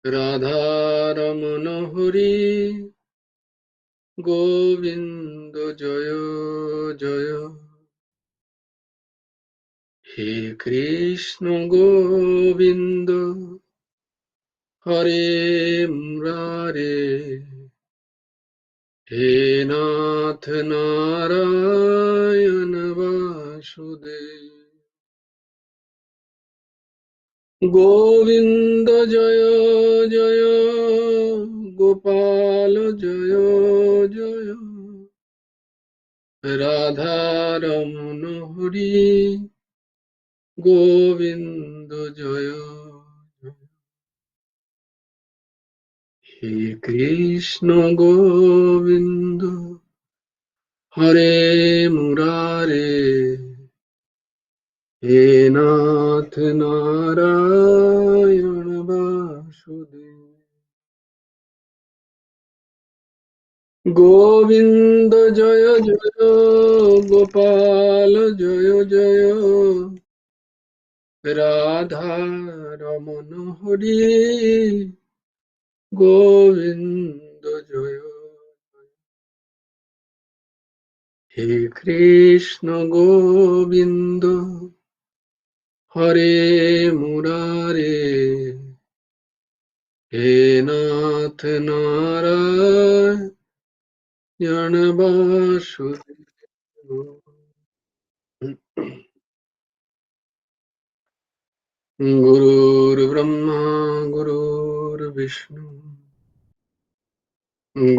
রাধারমণ হরি গোবিন্দ জয় জয়। হে কৃষ্ণ গোবিন্দ হরে মুরারে, হে নাথ নারায়ণ বাসুদেব। গোবিন্দ জয় জয়, গোপাল জয় জয়, রাধারমণ হরি গোবিন্দ জয় জয়। হে কৃষ্ণ গোবিন্দ হরে মুরারে, হে নাথ নারায়ণ বাসুদেব। গোবিন্দ জয় জয়, গোপাল জয় জয়, রাধা রমণ হরি গোবিন্দ জয়। হে কৃষ্ণ গোবিন্দ হরে মুরারে, হে নাথ নারায়ণ বাসুদেব। গুরুর্ব্রহ্মা গুরুর্বিষ্ণু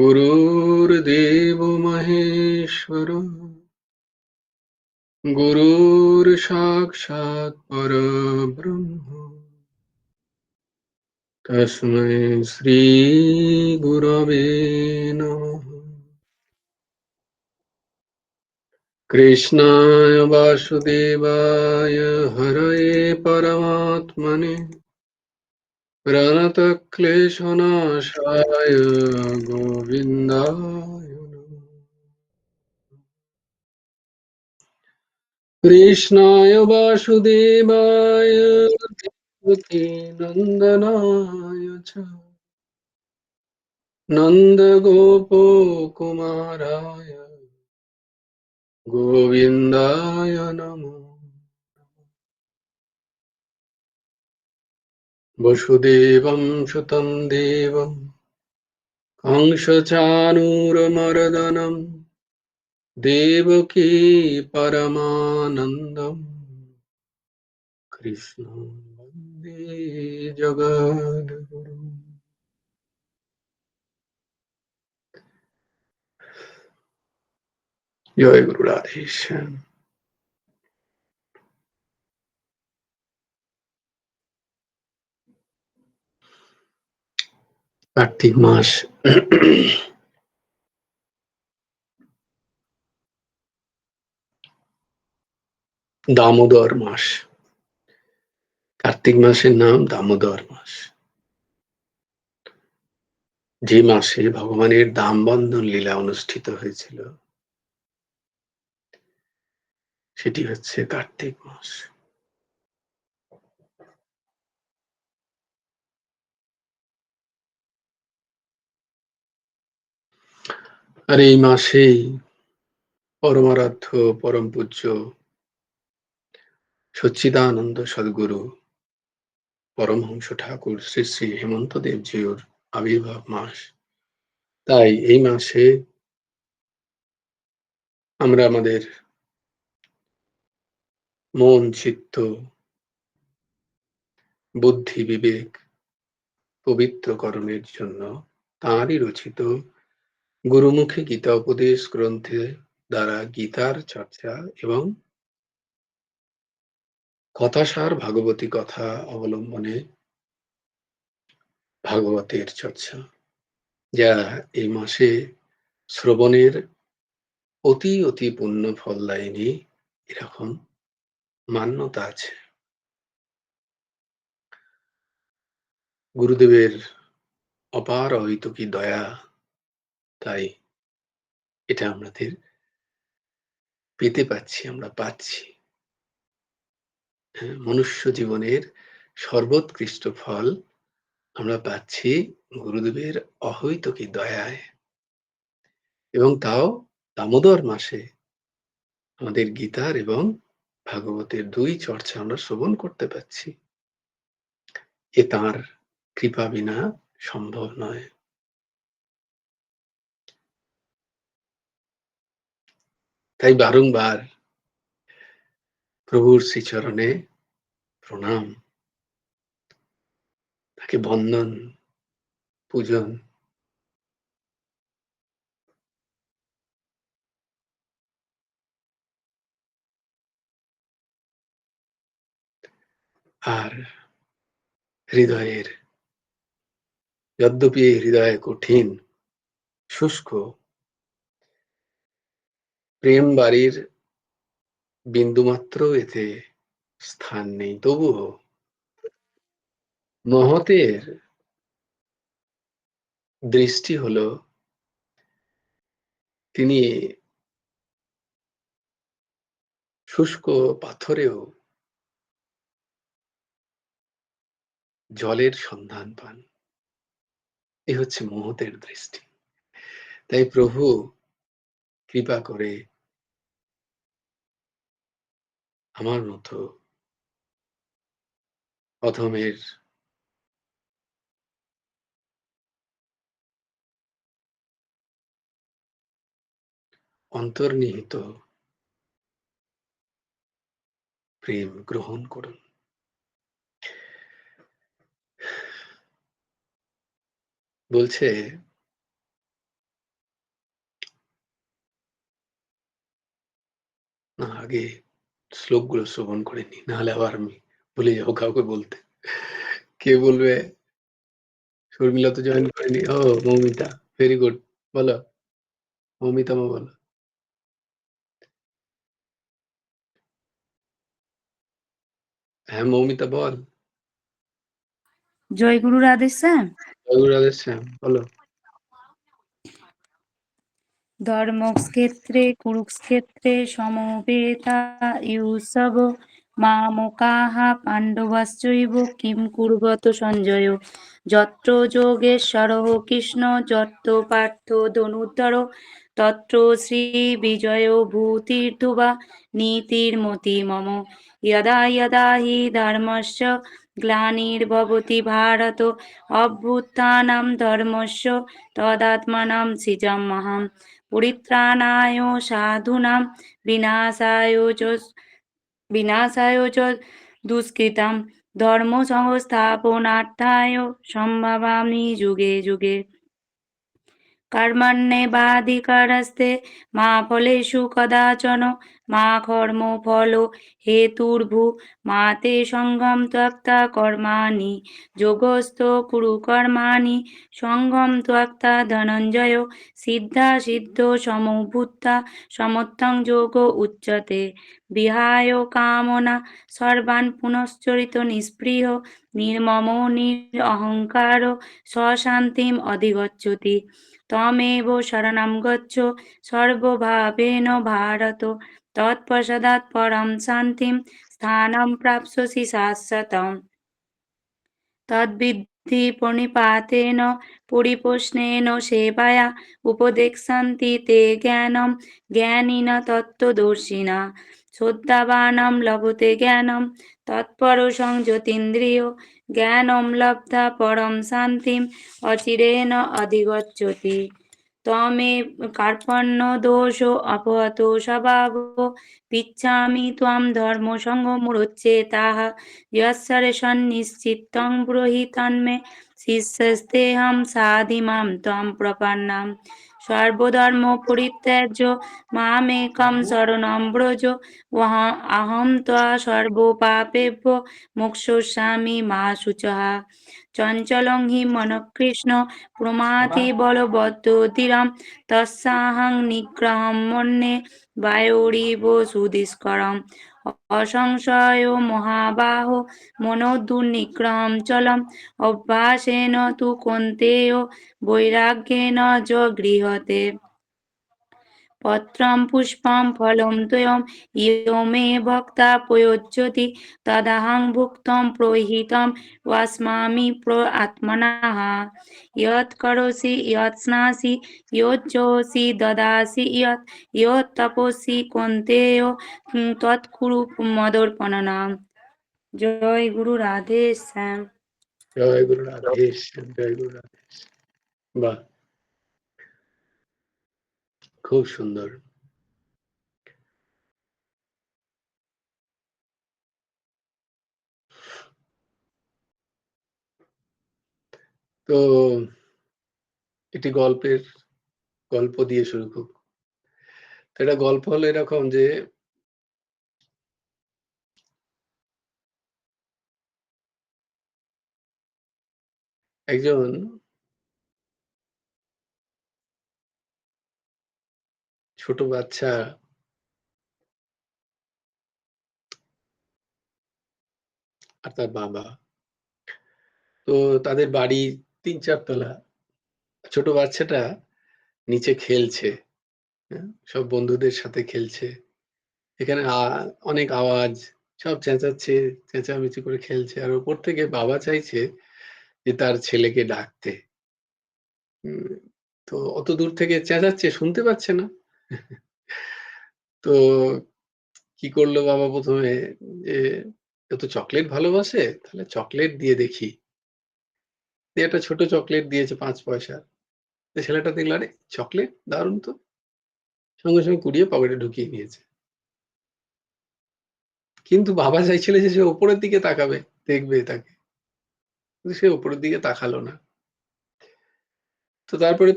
গুরুর্দেব মহেশ্বর, গুরুর সাক্ষাৎ পরব্রহ্ম, তস্मै শ্রী গুরবে নমঃ। কৃষ্ণায় বাসুদেবায় হরয়ে পরমাত্মনে, প্রণতক্লেশনাশায় গোবিন্দায় নমঃ। কৃষ্ণায় বাসুদেবায় দেবকী নন্দনায় চ নন্দগোপকুমারায় গোবিন্দায় নমঃ। বসুদেবং সুतं দেবং कंसचाणूरमर्दनं देवकी परमानन्दं कृष्णं वन्दे जगद्गुरुम्। জয় গুরু রাধেশ্যাম। কার্তিক মাস, দামোদর মাস। কার্তিক মাসের নাম দামোদর মাস। যে মাসে ভগবানের দামবন্ধন লীলা অনুষ্ঠিত হয়েছিল সেটি হচ্ছে কার্তিক মাস। আর এই মাসেই পরমারাধ্য পরম পূজ্য সচ্চিদানন্দ সদ্গুরু পরমহংস ঠাকুর শ্রী শ্রী হেমন্ত দেবজিউর আবির্ভাব মাস। তাই এই মাসে আমরা আমাদের মন, চিত্ত, বুদ্ধি, বিবেক পবিত্রকরণের জন্য তাঁরই রচিত গুরুমুখী গীতা উপদেশ গ্রন্থে দ্বারা গীতার চর্চা এবং কথাসার ভাগবতী কথা অবলম্বনে ভাগবতের চর্চা, যা এই মাসে শ্রবণের অতি অতি পুণ্য ফলদায়িনী এরকম মান্যতা আছে। গুরুদেবের অপার অহৈতুকী দয়া, তাই এটা আমাদের পেতে পাচ্ছি, আমরা পাচ্ছি। মনুষ্য জীবনের সর্বোৎকৃষ্ট ফল আমরা পাচ্ছি গুরুদেবের অহৈতুকী দয়ায়, এবং তাও দামোদর মাসে আমাদের গীতার এবং ভাগবতের ২ চর্চা আমরা শ্রবণ করতে পাচ্ছি। এ তাঁর কৃপা বিনা সম্ভব নয়। তাই বারংবার প্রভুর শ্রীচরণে প্রণাম, তাকে বন্দন, পূজন। আর হৃদয়ের, যদ্যপি এই হৃদয় কঠিন, শুষ্ক, প্রেম বাড়ির বিন্দুমাত্র এতে স্থান নেই, তবুও মহতের দৃষ্টি হলো তিনি শুষ্ক পাথরেও জলের সন্ধান পান। এ হচ্ছে মহতের দৃষ্টি। তাই প্রভু কৃপা করে আমার মতো অধমের অন্তর্নিহিত প্রেম গ্রহণ করুন। বলছে, না আগে শ্লোকগুলো শ্রবণ করে নিই, নাহলে আবার আমি ভুলে যাবো কাউকে বলতে। কে বলবে? শর্মিলা তো জয়েন করেনি। ও মৌমিতা, ভেরি গুড। বলো, মৌমিতামা বলো। হ্যাঁ মৌমিতা বল। জয় গুরু রাধেশ্যাম। জয় গুরু রাধেশ্যাম, বলো। ধর্মক্ষেত্রে কুরুক্ষেত্রে সমবেতাयुत्सव মামকাঃ পাণ্ডবাশ্চৈব কিম কুর্বত সঞ্জয় যত্র যোগেশ্বরঃ কৃষ্ণ যত্র পার্থ ধনুর্ধর তত্র শ্রীবিজয়ো ভূতির্ধুবা নীতির্মতি মম যদা যদা হি ধর্মস্য গ্লানির্ভবতি ভারত অভ্যুত্থাनं ধর্মস্য তদাত্মাनं সৃজাম্যহम् পরিত্রাণায় সাধূনাং বিনাশায় চ দুষ্কৃতাম ধর্ম সংস্থাপনার্থায় সম্ভাবামি যুগে যুগে কর্মণ্যেবাধিকারস্তে মা ফলেষু কদাচন মা কর্মফল হেতুর্ভু মা তে সঙ্গম ত্যক্তা কর্মাণি যোগস্থ কুরু কর্মাণি সঙ্গম ত্যক্তা ধনঞ্জয় সিদ্ধা সিদ্ধ সমভূতা সমত্থং যোগ উচ্যতে বিহায় কামনা সর্বান পুনশ্চরিত নিস্পৃহ নির্মম নিরহংকার স্বশান্তিম অধিগচ্ছতি ত্বমেব শরণং গচ্ছ সর্বভাবেন ভারত তৎপশ্চাৎ পরম শান্তিম স্থাनं প্রাপ্স্যসি শাশ্বতम् তদ্বিদ্ধি প্রণিপাতেন পরিপ্রশ্নেন সেবায়া উপদেক্ষ্যন্তি তে জ্ঞানম জ্ঞানিন তত্ত্বদর্শিনা শ্রদ্ধাবানাং লভতে জ্ঞানম তৎপরশং যতীন্দ্রিয় জ্ঞানম লব্ধা পরম শান্তিম অচিরেণ অধিগচ্ছতি ত্বমে কার্পণ্য দোষ অপহত স্বভাব পিচ্ছামি ত্বং ধর্ম সংগমুরোচ্যেতাঃ যস্যরে সন্নিশ্চিত্তং ব্রহি তন্মে শিষ্যস্তেহং সাধিমাং ত্বং প্রপন্নাম সর্বধর্ম পরিত্যাজ্য মামেকং শরণং ব্রজ অহং ত্বা সর্বপাপেভ্যো মোক্ষয়িষ্যামি মা শুচঃ চঞ্চলং হি মনঃ কৃষ্ণ প্রমাথি বলবৎ তস্যাহং নিগ্রহং মন্যে বায়োরিব সুদুষ্করম অসংশয় মহাবাহো মনোদুর্নিগ্রহম চলম অভ্যাসেন তু কৌন্তেয় বৈরাগ্যেন চ গৃহতে पत्रं पुष्पं फलं द्वयं यो मे भक्ता प्रयोज्यति तदहं भुक्तं प्रोहितं वस्मामि आत्मनः यत् करोषि यत् स्नासि यज्जोषि ददासि यत् तपसि कौन्तेय तत् कुरु मदर्पणम्। জয় গুরু রাধে শ্যাম। জয় গুরু রাধেশ, জয় গুরু রাধেশ। বাহ, খুব সুন্দর। তো এটি গল্প দিয়ে শুরু করব। তো এটা গল্প হলো এরকম যে একজন ছোট বাচ্চা আর তার বাবা, তো তাদের বাড়ি ৩-৪ তলা। ছোট বাচ্চাটা নিচে খেলছে, হ্যাঁ? সব বন্ধুদের সাথে খেলছে। এখানে অনেক আওয়াজ, সব চেঁচাচ্ছে, চেঁচামেচি করে খেলছে। আর ওপর থেকে বাবা চাইছে যে তার ছেলেকে ডাকতে। উম তো অত দূর থেকে চেঁচাচ্ছে, শুনতে পাচ্ছে না। তো কি করলো বাবা ১ম এ, যে ও তো চকলেট ভালোবাসে, তাহলে চকলেট দিয়ে দেখি। দিয়ে একটা ছোট চকলেট দিয়েছে ৫ পয়সার। তো ছেলেটা দেখলো, আরে চকলেট দারুণ তো! সঙ্গে, সঙ্গে কুড়িয়ে পকেটে ঢুকিয়ে নিয়েছে। কিন্তু বাবা চাইছিল যে সে উপরের দিকে তাকাবে, দেখবে তাকে। কিন্তু সে উপরের দিকে তাকালো না। তো তারপরে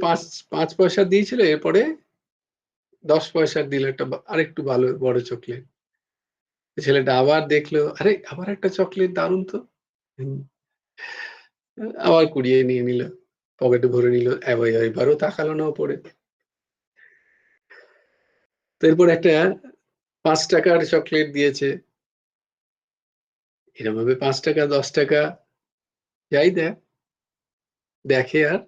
৫ পয়সা দিয়েছিল, এরপরে ১০ পয়সার দিল একটা আরেকটু ভালো বড় চকলেট। ছেলেটা আবার দেখলো, আরে আবার একটা চকলেট, দারুণ তো! হুম, আবার কুড়িয়ে নিয়ে নিল। পকেটে ভরে নিল। এবারও তাকালো না উপরে। তো এরপর একটা ৳৫ র চকলেট দিয়েছে। এরমভাবে ৳৫, ৳১০ যাই দেয়, দেখে আর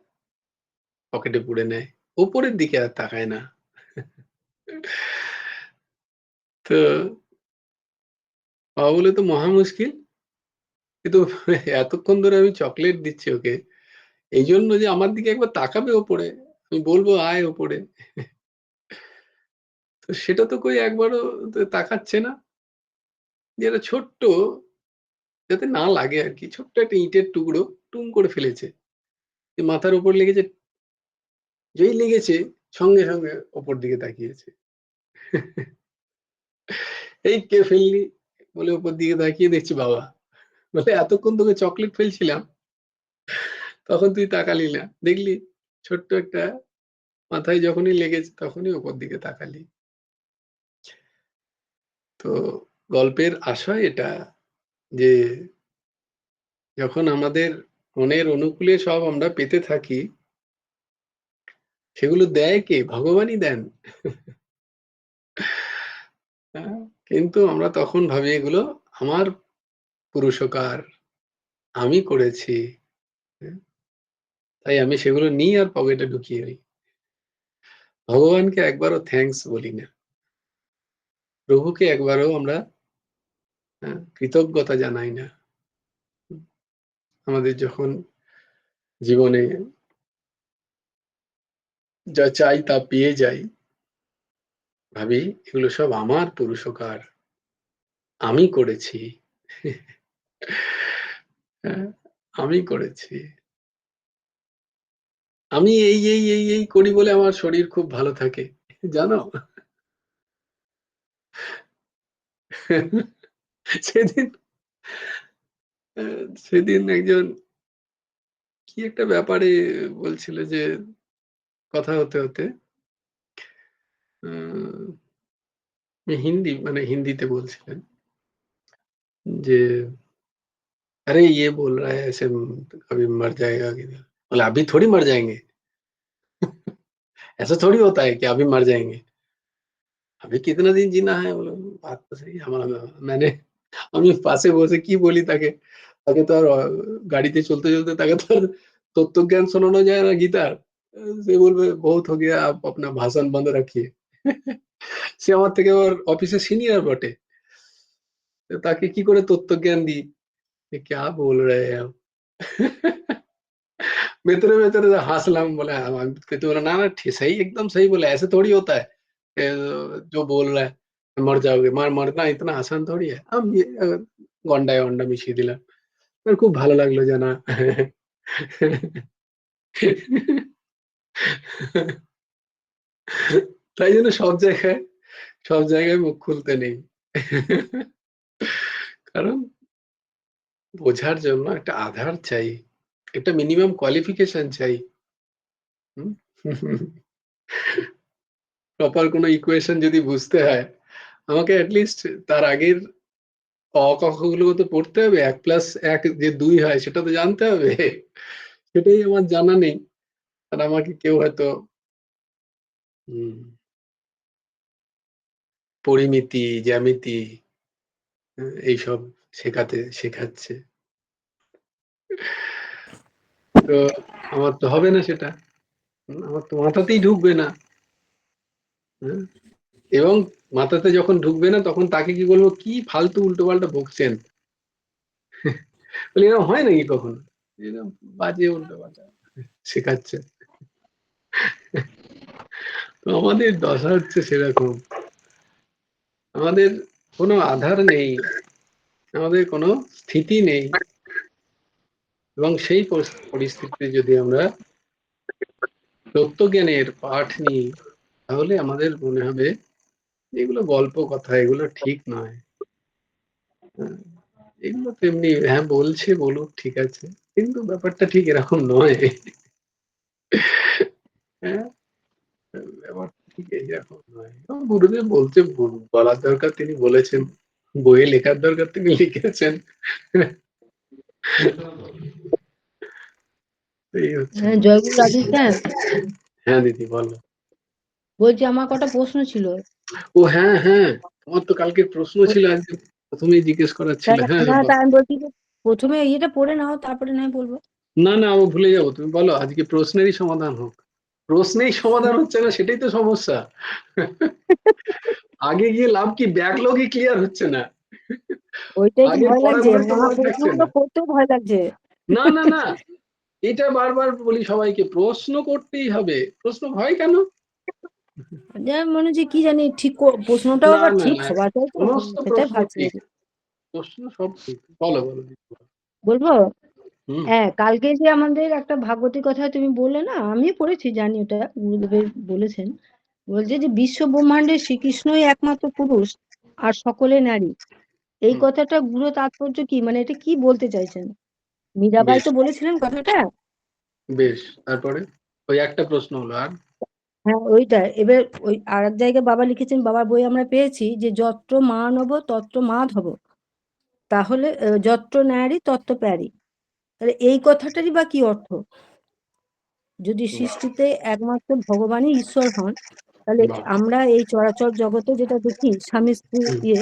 পকেটে পুরে নেয়। উপরের দিকে আর তাকায় না। তো বাবা বলল, "এ তো মহা মুশকিল। কিন্তু এতক্ষণ ধরে আমি চকলেট দিচ্ছি ওকে। এইজন্য যে আমার দিকে একবার তাকাবে ওপরে। আমি বলব, আয় ওপরে।" তো সেটা তো কই একবারও তাকাচ্ছে না। যে একটা ছোট্ট, যাতে না লাগে আরকি, ছোট্ট একটা ইটের টুকরো টুং করে ফেলেছে। যে মাথার উপর লেগেছে, যেই লেগেছে সঙ্গে, সঙ্গে উপর দিকে তাকিয়েছে। এই কে ফেললি? বলে উপর দিকে তাকিয়ে দেখছি বাবা। বলে, "এতক্ষণ তোকে চকলেট ফেলছিলাম, তখন তুই তাকালি না। দেখলি ছোট্ট একটা, মাথায় যখনই লেগেছে তখনই উপর দিকে তাকালি।" তো গল্পের আশয় এটা, যে যখন আমাদের মনের অনুকূলে সব আমরা পেতে থাকি, সেগুলো দেয় কে? ভগবানই দেন। হ্যাঁ? কিন্তু আমরা তখন ভাবি এগুলো আমার পুরুষকার, আমি করেছি। হ্যাঁ? তাই আমি সেগুলো নিই আর পকেটে ঢুকিয়ে নিই। ভগবানকে একবারও থ্যাংকস বলি না। প্রভুকে একবারও আমরা কৃতজ্ঞতা জানাই না। হুম, আমাদের যখন জীবনে যা চাই তা পেয়ে যাই, ভাবি এগুলো সব আমার পুরুষকার, আমি করেছি। হ্যাঁ, আমি করেছি। আমি এই করি বলে আমার শরীর খুব ভালো থাকে। জানো? সেদিন অ্যা সেদিন একজন কি একটা ব্যাপারে বলছিল, যে কথা হতে উম হিন্দিতে বলছিলেন যে, "अरे ये बोल रहा है ऐसे, कभी मर जाएगा किधर?" बोला, "अभी थोड़ी मर जाएँगे। ऐसा थोड़ी होता है कि अभी मर जाएँगे। अभी कितना दिन जीना है।" बोला, "बात तो सही है।" मैंने আমি পাশে বসে কি বলি তাকে? তাকে তো আর গাড়িতে চলতে, চলতে তাকে তো আর তত্ত্বজ্ঞান শোনানো যায় না গীতার। সে বলবে, "বহুত हो गया, आप अपना भाषण बंद रखिए।" সে আমার থেকে ওর অফিসে সিনিয়র বটে। তো তাকে কি করে তত্ত্বজ্ঞান দিই? ये क्या बोल रहे हैं आप? भीतरे भीतरे से हँसलाम बोला तो बोला ना ना सही एकदम सही बोला ऐसे थोड़ी होता है जो बोल रहा है मर जाओगे मरना इतना आसान थोड़ी है हम ये গন্ডায় অন্ডা মিশিয়ে দিলাম আমার খুব ভালো লাগলো জানা তাই জন্য সব জায়গায় মুখ খুলতে নেই কারণ বোঝার জন্য একটা আধার চাই একটা মিনিমাম কোয়ালিফিকেশন চাই হুম? প্রপার কোনো ইকুয়েশন যদি বুঝতে হয় আমাকে অ্যাটলিস্ট তার আগের অ ক খ গুলো তো পড়তে হবে ১+১ যে ২ হয় সেটা তো জানতে হবে সেটাই আমার জানা নেই আর আমাকে কেউ হয়তো হুম, পরিমিতি জ্যামিতি এইসব শেখাচ্ছে তো আমার তো হবে না সেটা আমার তো মাথাতেই ঢুকবে না হ্যাঁ? এবং মাথাতে যখন ঢুকবে না তখন তাকে কি বলবো কি ফালতু উল্টোপাল্টা বকছেন বলি এরকম হয় নাকি কখনো এরকম বাজে উল্টোপাল্টা শেখাচ্ছে তো আমাদের দশা হচ্ছে সেরকম আমাদের কোনো আধার নেই আমাদের কোনো স্থিতি নেই এবং সেই পরিস্থিতিতে যদি আমরা তত্ত্বজ্ঞানের পাঠ নিই তাহলে আমাদের মনে হবে এগুলো গল্প কথা এগুলো ঠিক নয় হ্যাঁ, এগুলো তেমনি হ্যাঁ বলছে বলুক ঠিক আছে কিন্তু ব্যাপারটা ঠিক এরকম নয় হ্যাঁ ব্যাপারটা ঠিক এইরকম নয় এবং গুরুদেব বলতে বলার দরকার তিনি বলেছেন বইয়ে লেখার দরকার তিনি লিখেছেন এই হচ্ছে হ্যাঁ, জয়গুরু রাধে স্যার। হ্যাঁ দিদি বলো বলছি আমার কটা প্রশ্ন ছিল। ও হ্যাঁ হ্যাঁ তোমার তো কালকে প্রশ্ন ছিল আজকে প্রথমেই জিজ্ঞেস করার ছিল হ্যাঁ না, তা আমি বলছি যে প্রথমে ইয়েটা পড়ে নাও, তারপরে নয় বলবো। না না আমি ভুলে যাবো তুমি বলো আজকে প্রশ্নেরই সমাধান হোক প্রশ্নেই সমাধান হচ্ছে না সেটাই তো সমস্যা আগে গিয়ে লাভ কি ব্যাকলগই ক্লিয়ার হচ্ছে না ওইটাই তো আগের ভয় লাগছে, পড়াগুলোই তো আমার মনে থাকছে প্রশ্নগুলো না করতেও ভয় লাগছে। না না না এটা বারবার বলি সবাইকে প্রশ্ন করতেই হবে প্রশ্ন হয় কেন যা মনে হচ্ছে কি জানি ঠিক প্রশ্নটাও না আবার না ঠিক না হওয়া চাই তো, সমস্ত সেটাই প্রশ্ন ভাবছি। ঠিক প্রশ্ন সব ঠিক বলো বলো দিদি, বলো। বলবো? হুম হ্যাঁ, কালকে যে আমাদের একটা ভাগবতী কথা তুমি বললে না, আমি পড়েছি, জানি ওটা গুরুদেবের বলেছেন। বলছে যে বিশ্ব ব্রহ্মাণ্ডে শ্রীকৃষ্ণই একমাত্র পুরুষ আর সকলে নারী। এই হুম কথাটা গুরু তাৎপর্য কি, মানে এটা কি বলতে চাইছেন? মীরাবাই বেশ তো বলেছিলেন কথাটা। বেশ তারপরে ওই একটা প্রশ্ন হলো আর হ্যাঁ, ওইটা এবার ওই আর এক জায়গায় বাবা লিখেছেন, বাবার বই আমরা পেয়েছি যে যত্র মানব তত্র মাধব, তাহলে যত্র নারী তত্র প্যারী। তাহলে এই কথাটারই বা কি অর্থ? যদি বাহ সৃষ্টিতে একমাত্র ভগবানই ঈশ্বর হন, তাহলে বাহ আমরা এই চরাচর জগতে যেটা দেখি স্বামী স্ত্রী হুম ইয়ে,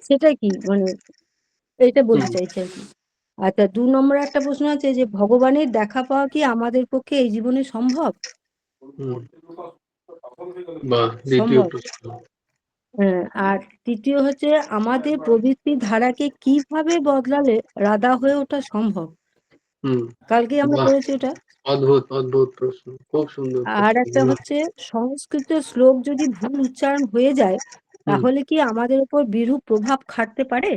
সেটা কি মানে, এইটা বলতে হুম চাইছি আর কি। আচ্ছা, ২ নম্বর একটা প্রশ্ন আছে যে ভগবানের দেখা পাওয়া কি আমাদের পক্ষে এই জীবনে সম্ভব? হুম বাহ দ্বিতীয় সম্ভব। প্রশ্ন হ্যাঁ, আর তৃতীয় হচ্ছে আমাদের প্রবৃত্তির ধারাকে কিভাবে বদলালে রাধা হয়ে ওঠা সম্ভব? হুম কালকে আমরা বাহ পড়েছি ওটা। অদ্ভুত অদ্ভুত প্রশ্ন খুব সুন্দর আর প্রশ্ন একটা হচ্ছে সংস্কৃত শ্লোক যদি ভুল উচ্চারণ হয়ে যায়, হুম তাহলে কি আমাদের উপর বিরূপ প্রভাব খাটতে পারে?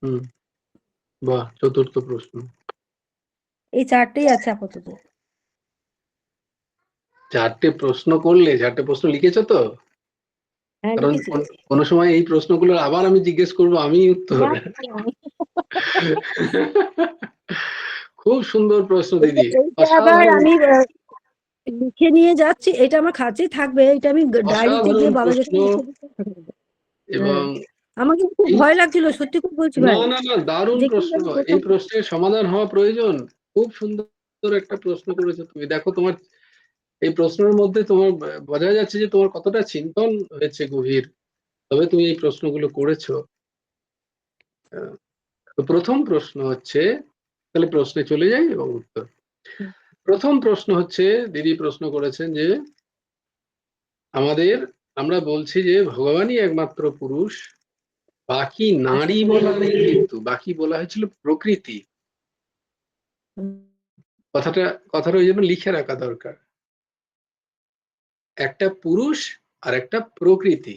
হুম বাহ চতুর্থ প্রশ্ন এই 4টেই আছে আপাতত। চারটে প্রশ্ন লিখেছো তো হ্যাঁ, কারণ লিখেছি। কোনো সময় এই প্রশ্নগুলো আবার আমি জিজ্ঞেস করবো আমি উত্তর না, খুব সুন্দর প্রশ্ন এইটা দিদি এইটা আবার অসাধারণ আমি লিখে নিয়ে যাচ্ছি, এটা আমার কাছেই থাকবে, এটা আমি ডায়েরিতে অসাধারণ গিয়ে বাবা যখন প্রশ্ন লিখে দিতে থাকবে। হ্যাঁ, এবং আমার কিন্তু খুব এই ভয় লাগছিল, সত্যি খুব বলছি না ভাই, না না দারুণ যে কি প্রশ্ন জানি এই প্রথম। প্রশ্নের সমাধান হওয়া প্রয়োজন খুব সুন্দর একটা প্রশ্ন করেছো তুমি দেখো তোমার এই প্রশ্নের মধ্যে তোমার বোঝা যাচ্ছে যে তোমার কতটা চিন্তন হয়েছে গভীর তবে তুমি এই প্রশ্নগুলো করেছো আহ, তো প্রথম প্রশ্ন হচ্ছে তাহলে প্রশ্নে চলে যাই এবং উত্তর প্রথম প্রশ্ন হচ্ছে দিদি প্রশ্ন করেছেন যে আমাদের আমরা বলছি যে ভগবানই একমাত্র পুরুষ, বাকি নারী বলা নেই, কিন্তু বাকি বলা হয়েছিল প্রকৃতি। কথাটা ওই জন্য লিখে রাখা দরকার, একটা পুরুষ আর একটা প্রকৃতি,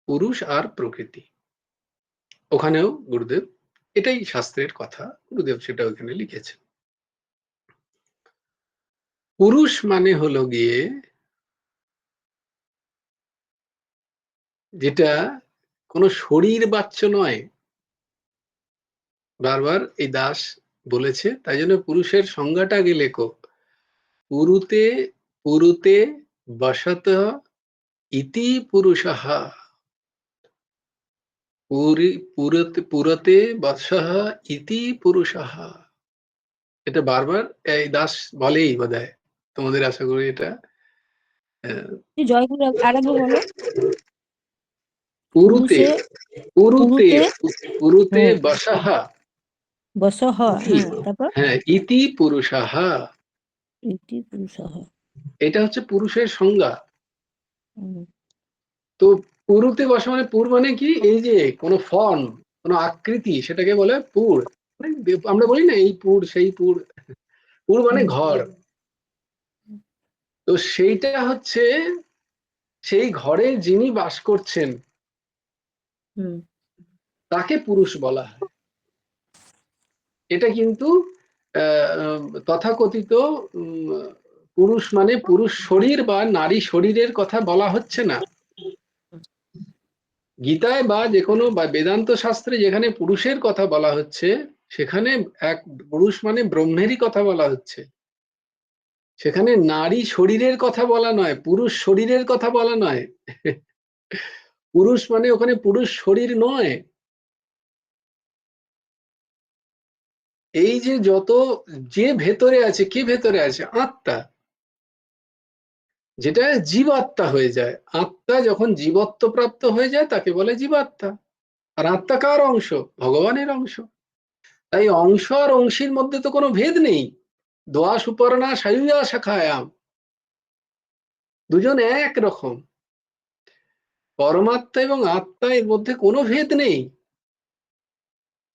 পুরুষ আর প্রকৃতি। ওখানেও গুরুদেব, এটাই শাস্ত্রের কথা, গুরুদেব সেটা ওখানে লিখেছেন। পুরুষ মানে হলো গিয়ে যেটা কোনো শরীর বাচ্চ নয়, বারবার এই দাস বলেছে, তাই জন্য পুরুষের সংজ্ঞাটা আগে লেখো। পুরুতে পুরুতে বসত ইতি পুরুষঃ, পুরতে বসহ ইতি পুরুষঃ। এটা বারবার এই দাস বলেই বোধহয়, তোমাদের আশা করি এটা। জয়গুরু আরেকবার বলো। পুরুতে পুরুতে পুরুতে বসহ বসহ, হ্যাঁ, তারপর হ্যাঁ ইতি পুরুষঃ, ইতি পুরুষঃ। এটা হচ্ছে পুরুষের সংজ্ঞা। তো পুরুতে বসা মানে পুর মানে কি, এই যে কোনো ফর্ম, কোনো আকৃতি, সেটাকে বলে পুর। আমরা বলি না এই পুর সেই পুর, পুর মানে ঘর। তো সেইটা হচ্ছে সেই ঘরে যিনি বাস করছেন তাকে পুরুষ বলা হয়। এটা কিন্তু তথাকথিত পুরুষ মানে পুরুষ শরীর বা নারী শরীরের কথা বলা হচ্ছে না। গীতায় বা যে কোনো বা বেদান্ত শাস্ত্রে যেখানে পুরুষের কথা বলা হচ্ছে, সেখানে এক পুরুষ মানে ব্রহ্মেরই কথা বলা হচ্ছে। সেখানে নারী শরীরের কথা বলা নয়, পুরুষ শরীরের কথা বলা নয়। পুরুষ মানে ওখানে পুরুষ শরীর নয়। এই যে যত যে ভেতরে আছে, কে ভেতরে আছে? আত্মা, যেটা জীবাত্মা হয়ে যায়। আত্মা যখন জীবত্ব প্রাপ্ত হয়ে যায় তাকে বলে জীবাত্মা। আর আত্মা কার অংশ? ভগবানের অংশ। তাই অংশ আর অংশীর মধ্যে তো কোনো ভেদ নেই। দোয়া সুপর্ণা সায়ুয়া শাখায়াম, দুজন এক রকম। পরমাত্মা এবং আত্মা এর মধ্যে কোনো ভেদ নেই।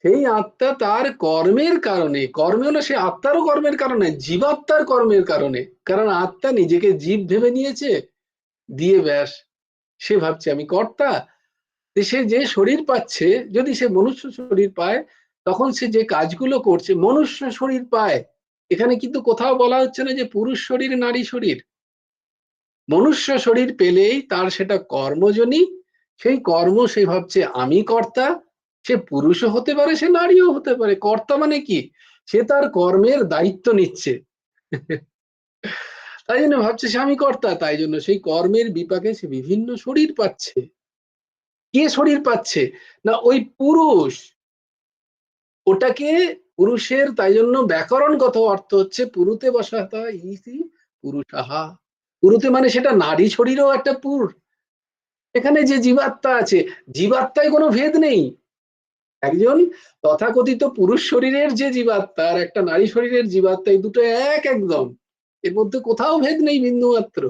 সেই আত্মা তার কর্মের কারণে, কর্মেও না, সে আত্মারও কর্মের কারণে, জীবাত্মার কর্মের কারণে। কারণ আত্মা নিজেকে জীব ভেবে নিয়েছে, দিয়ে ব্যাস সে ভাবছে আমি কর্তা। সে যে শরীর পাচ্ছে, যদি সে মনুষ্য শরীর পায়, তখন সে যে কাজগুলো করছে মনুষ্য শরীর পায়। এখানে কিন্তু কোথাও বলা হচ্ছে না যে পুরুষ শরীর নারী শরীর। মনুষ্য শরীর পেলেই তার সেটা কর্মজনী, সেই কর্ম সে ভাবছে আমি কর্তা। সে পুরুষও হতে পারে, সে নারীও হতে পারে। কর্তা মানে কি? সে তার কর্মের দায়িত্ব নিচ্ছে, তাই জন্য ভাবছে সে আমি কর্তা। তাই জন্য সেই কর্মের বিপাকে সে বিভিন্ন শরীর পাচ্ছে। কে শরীর পাচ্ছে? না ওই পুরুষ। ওটাকে পুরুষের, তাই জন্য ব্যাকরণগত অর্থ হচ্ছে পুরুতে বসাতা ইতি পুরুষাহা। পুরুতে মানে সেটা নারী শরীরও একটা পুর। এখানে যে জীবাত্মা আছে, জীবাত্মায় কোনো ভেদ নেই। একজন তথাকথিত পুরুষ শরীরের যে জীবাত্মা আর একটা নারী শরীরের জীবাত্মা, এই দুটো এক একদম। এর মধ্যে কোথাও ভেদ নেই বিন্দু মাত্র।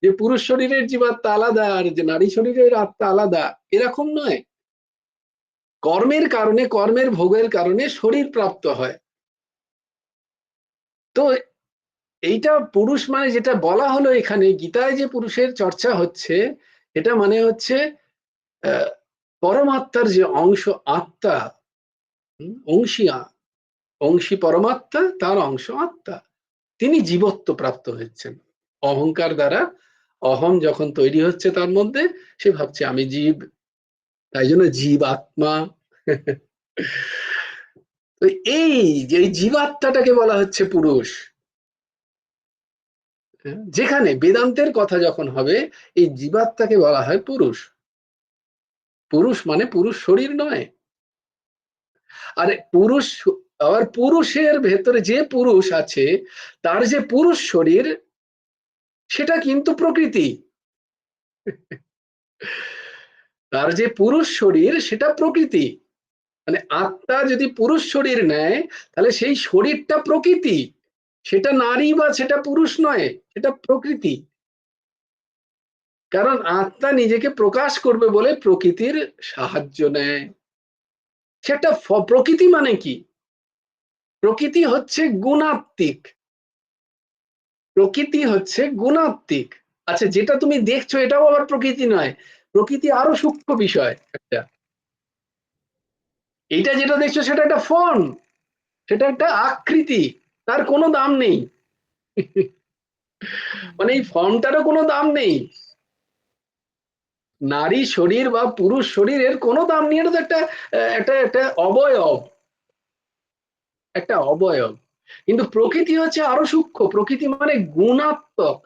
যে পুরুষ শরীরের জীবাত্মা আলাদা আর যে নারী শরীরের আত্মা আলাদা, এরকম নয়। কর্মের কারণে, কর্মের ভোগের কারণে শরীর প্রাপ্ত হয়। তো এইটা পুরুষ মানে যেটা বলা হলো এখানে গীতায়, যে পুরুষের চর্চা হচ্ছে, এটা মানে হচ্ছে পরমাত্মার যে অংশ আত্মা, অংশী পরমাত্মা, তার অংশ আত্মা, তিনি জীবত্ব প্রাপ্ত হচ্ছেন অহংকার দ্বারা। অহম যখন তৈরি হচ্ছে তার মধ্যে, সে ভাবছে আমি জীব, তাই জন্য জীব আত্মা। তো এই যে জীবাত্মাটাকে বলা হচ্ছে পুরুষ। যেখানে বেদান্তের কথা যখন হবে, এই জীবাত্মাকে বলা হয় পুরুষ। পুরুষ মানে পুরুষ শরীর নয়। আর পুরুষ, আবার পুরুষের ভেতরে যে পুরুষ আছে, তার যে পুরুষ শরীর, সেটা কিন্তু প্রকৃতি। তার যে পুরুষ শরীর সেটা প্রকৃতি। মানে আত্মা যদি পুরুষ শরীর নেয়, তাহলে সেই শরীরটা প্রকৃতি। সেটা নারী বা সেটা পুরুষ নয়, সেটা প্রকৃতি। কারণ আত্মা নিজেকে প্রকাশ করবে বলে প্রকৃতির সাহায্য নেয়। সেটা প্রকৃতি মানে কি? প্রকৃতি হচ্ছে গুণাত্মিক। প্রকৃতি হচ্ছে গুণাত্মিক। আচ্ছা, যেটা তুমি দেখছো এটাও আবার প্রকৃতি নয়, প্রকৃতি আরো সূক্ষ্ম বিষয় একটা। এইটা যেটা দেখছো সেটা একটা ফর্ম, সেটা একটা আকৃতি, তার কোনো দাম নেই। মানে এই ফর্মটারও কোনো দাম নেই। নারী শরীর বা পুরুষ শরীরের কোনো দাম নেই, এটা তো একটা একটা একটা অবয়ব, একটা অবয়ব। কিন্তু প্রকৃতি হচ্ছে আরো সূক্ষ্ম। প্রকৃতি মানে গুণাত্মক,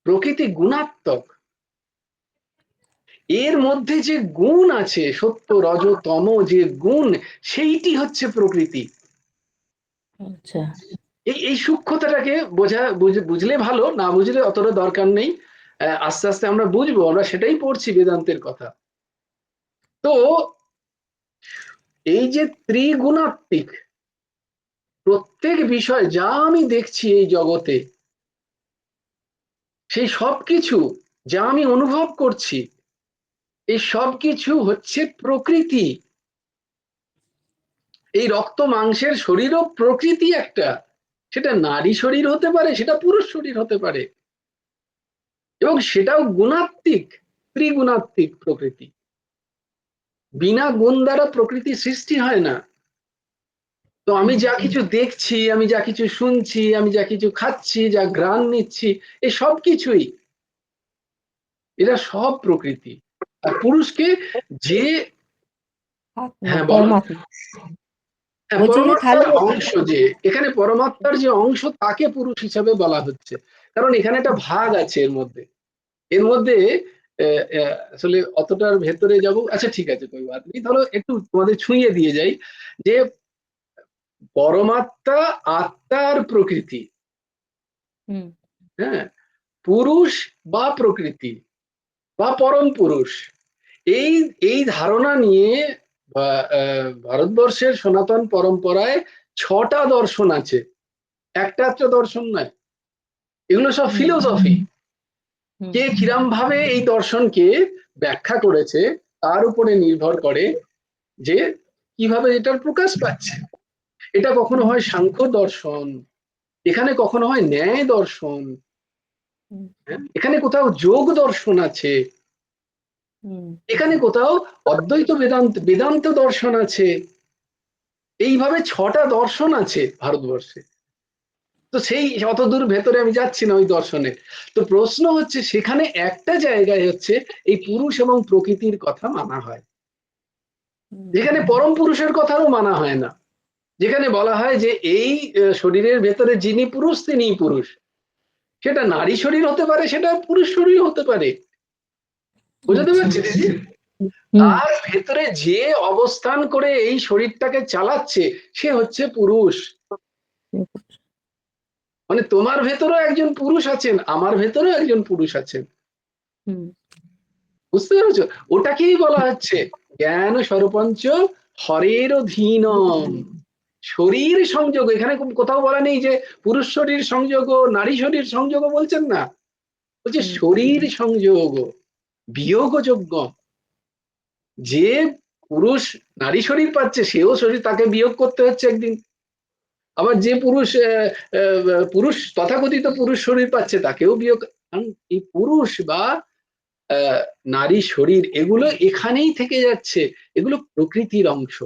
প্রকৃতি গুণাত্মক। এর মধ্যে যে গুণ আছে, সত্য রজ তম যে গুণ, সেইটি হচ্ছে প্রকৃতি। আচ্ছা। এই সূক্ষ্মতাটাকে বুঝলে ভালো, না বুঝলে অতটা দরকার নেই। আস্তে আস্তে আমরা বুঝবো, আমরা সেটাই পড়ছি বেদান্তের কথা। তো এই যে ত্রিগুণাত্মিক, প্রত্যেক বিষয় যা আমি দেখছি এই জগতে, সেই সবকিছু যা আমি অনুভব করছি, এই সবকিছু হচ্ছে প্রকৃতি। এই রক্ত মাংসের শরীরও প্রকৃতি একটা। সেটা নারী শরীর হতে পারে, সেটা পুরুষ শরীর হতে পারে, এবং সেটাও গুণাত্মিক, ত্রিগুণাত্মিক প্রকৃতি। বিনা গুণ দ্বারা প্রকৃতি সৃষ্টি হয় না। তো আমি যা কিছু দেখছি, আমি যা কিছু শুনছি, আমি যা কিছু খাচ্ছি, যা ঘ্রাণ নিচ্ছি, এই সব কিছুই, এরা সব প্রকৃতি। আর পুরুষকে যে, হ্যাঁ বলো, পরমাত্মা হ্যাঁ বলছি যে পরমাত্মার তাহলে অংশ, যে এখানে পরমাত্মার যে অংশ তাকে পুরুষ হিসাবে বলা হচ্ছে। কারণ এখানে একটা ভাগ আছে এর মধ্যে। এর মধ্যে আসলে অতটার ভেতরে যাব, আচ্ছা ঠিক আছে, কোই বাত নেই। ধরো একটু তোমাদের ছুঁয়ে দিয়ে যাই যে পরমাত্মা, আত্মার প্রকৃতি, হ্যাঁ, পুরুষ বা প্রকৃতি বা পরম পুরুষ, এই এই ধারণা নিয়ে ভারতবর্ষের সনাতন পরম্পরায় 6টা দর্শন আছে। একটা দর্শন নয়, এগুলো সব ফিলোসফি। কে কিরম ভাবে এই দর্শনকে ব্যাখ্যা করেছে তার উপরে নির্ভর করে যে কিভাবে এটার প্রকাশ পাচ্ছে। এটা কখনো হয় সাংখ্য দর্শন, এখানে কখনো হয় ন্যায় দর্শন, এখানে কোথাও যোগ দর্শন আছে, এখানে কোথাও অদ্বৈত বেদান্ত দর্শন আছে। এইভাবে 6টা দর্শন আছে ভারতবর্ষে। তো সেই অতদূর ভেতরে আমি যাচ্ছি না ওই দর্শনে। তো প্রশ্ন হচ্ছে, সেখানে একটা জায়গায় হচ্ছে এই পুরুষ এবং প্রকৃতির কথা মানা হয়, যেখানে পরম পুরুষের কথাও মানা হয় না। যেখানে বলা হয় যে এই শরীরের ভেতরে যিনি পুরুষ তিনিই পুরুষ। সেটা নারী শরীর হতে পারে, সেটা পুরুষ শরীর হতে পারে। বুঝতে পারছি দিদি? তার ভেতরে যে অবস্থান করে এই শরীরটাকে চালাচ্ছে সে হচ্ছে পুরুষ। মানে তোমার ভেতরেও একজন পুরুষ আছেন, আমার ভেতরেও একজন পুরুষ আছেন। বুঝতে পেরেছো? ওটাকেই বলা হচ্ছে জ্ঞান স্বরূপঞ্চ হরের অধীনম। শরীর সংযোগ, এখানে কোথাও বলা নেই যে পুরুষ শরীর সংযোগ, নারী শরীর সংযোগ বলছেন না, বলছে শরীর সংযোগ বিয়োগযোগ্য। যে পুরুষ নারী শরীর পাচ্ছে সেও শরীর, তাকে বিয়োগ করতে হচ্ছে একদিন। আবার যে পুরুষ পুরুষ তথাকথিত পুরুষ শরীর পাচ্ছে তাকেও বিয়োগ। এই পুরুষ বা নারী শরীর, এগুলো এখানেই থেকে যাচ্ছে, এগুলো প্রকৃতির অংশ,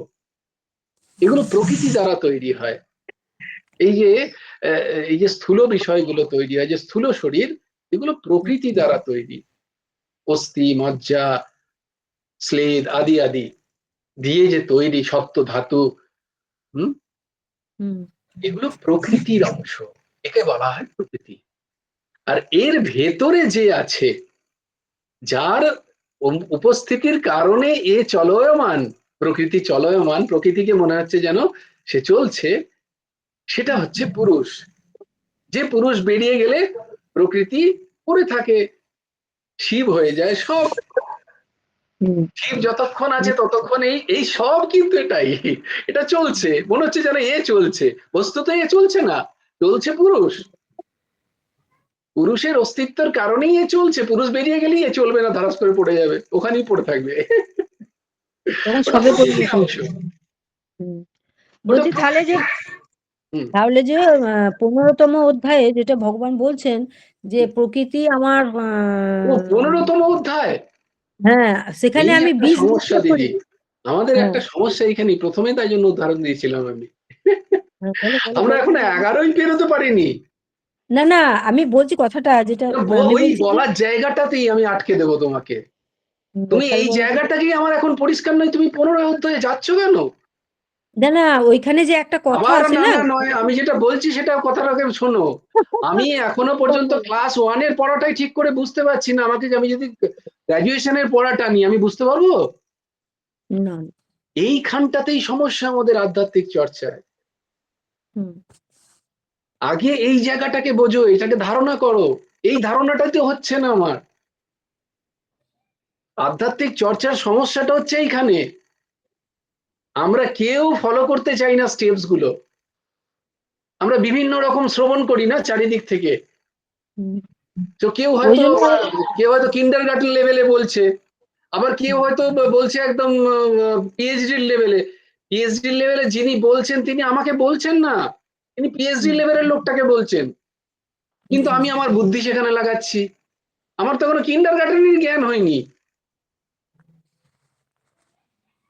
এগুলো প্রকৃতি দ্বারা তৈরি হয়। এই যে স্থূল বিষয়গুলো তৈরি হয়, যে স্থূল শরীর, এগুলো প্রকৃতি দ্বারা তৈরি। অস্থি, মজ্জা, স্লেদ আদি আদি দিয়ে যে তৈরি সপ্ত ধাতু, এগুলো প্রকৃতির অংশ, একে বলা হয় প্রকৃতি। আর এর ভেতরে যে আছে, যার উপস্থিতির কারণে এ চলয়মান, প্রকৃতি চলয়মান, প্রকৃতিকে মনে হচ্ছে যেন সে চলছে, সেটা হচ্ছে পুরুষ। যে পুরুষ বেরিয়ে গেলে প্রকৃতি পড়ে থাকে, শিব হয়ে যায় সব। শিব যতক্ষণ আছে ততক্ষণ এই সব, কিন্তু এটা চলছে, মনে হচ্ছে যেন এ চলছে, বস্তুত এ চলছে না, চলছে পুরুষ। পুরুষের অস্তিত্বের কারণেই এ চলছে, পুরুষ বেরিয়ে গেলেই এ চলবে না, ধারাস করে পড়ে যাবে, ওখানেই পড়ে থাকবে। তখন ওটা সবে প্রকৃতির পরিবর্তন। অংশ, হুম। ওটা বলছি তাহলে যে প্রকৃতির। হুম, 15তম অধ্যায়ে যেটা ভগবান বলছেন যে হুম। প্রকৃতি আমার ও 15তম অধ্যায়। হ্যাঁ, সেখানে এই আমি একটা বীজ সমস্যা বপন করি। দিদি, আমাদের হ্যাঁ, একটা সমস্যা এইখানেই, প্রথমে তাই জন্য উদাহরণ দিয়েছিলাম আমি। হ্যাঁ, বলো বলো আমরা বলো। এখন 11ই পেরোতে পারিনি। না না, আমি বলছি কথাটা যেটা আমি ওই বলছি কি, বলার জায়গাটাতেই আমি আটকে দেবো তোমাকে। তুমি তাহলে এই বলো। জায়গাটাকেই আমার এখন পরিষ্কার নয়, তুমি 15 অধ্যায়ে যাচ্ছ কেন? না না, ওইখানে যে একটা কথা আবার আছে না না। না নয়, আমি যেটা বলছি সেটা কথাটাকে শোনো। আমি এখনো পর্যন্ত ক্লাস 1 এর পড়াটাই ঠিক করে বুঝতে পারছি না, আমাকে আমি যদি গ্রাজুয়েশনের পড়াটা নিই আমি বুঝতে পারবো? না। এইখানটাতেই সমস্যা আমাদের আধ্যাত্মিক চর্চায়। হুম আগে এই জায়গাটাকে বোঝো, এটাকে ধারণা করো। এই ধারণাটাই তো হচ্ছে না আমার। আধ্যাত্মিক চর্চার সমস্যাটা হচ্ছে এইখানে, আমরা কেউ ফলো করতে চাই না স্টেপস গুলো। আমরা বিভিন্ন রকম শ্রবণ করি না চারিদিক থেকে। হুম। তো ওই জন্য কেউ হয়তো কিন্ডারগার্টেন লেভেলে বলছে, আবার কেউ হয়তো বলছে একদম পিএইচডি লেভেলে। পিএইচডি লেভেলে যিনি বলছেন তিনি আমাকে বলছেন না, তিনি পিএইচডি লেভেলের লোকটাকে বলছেন, কিন্তু আমি আমার বুদ্ধি সেখানে লাগাচ্ছি। আমার তো কোনো কিন্ডারগার্টেনের জ্ঞান হয়নি।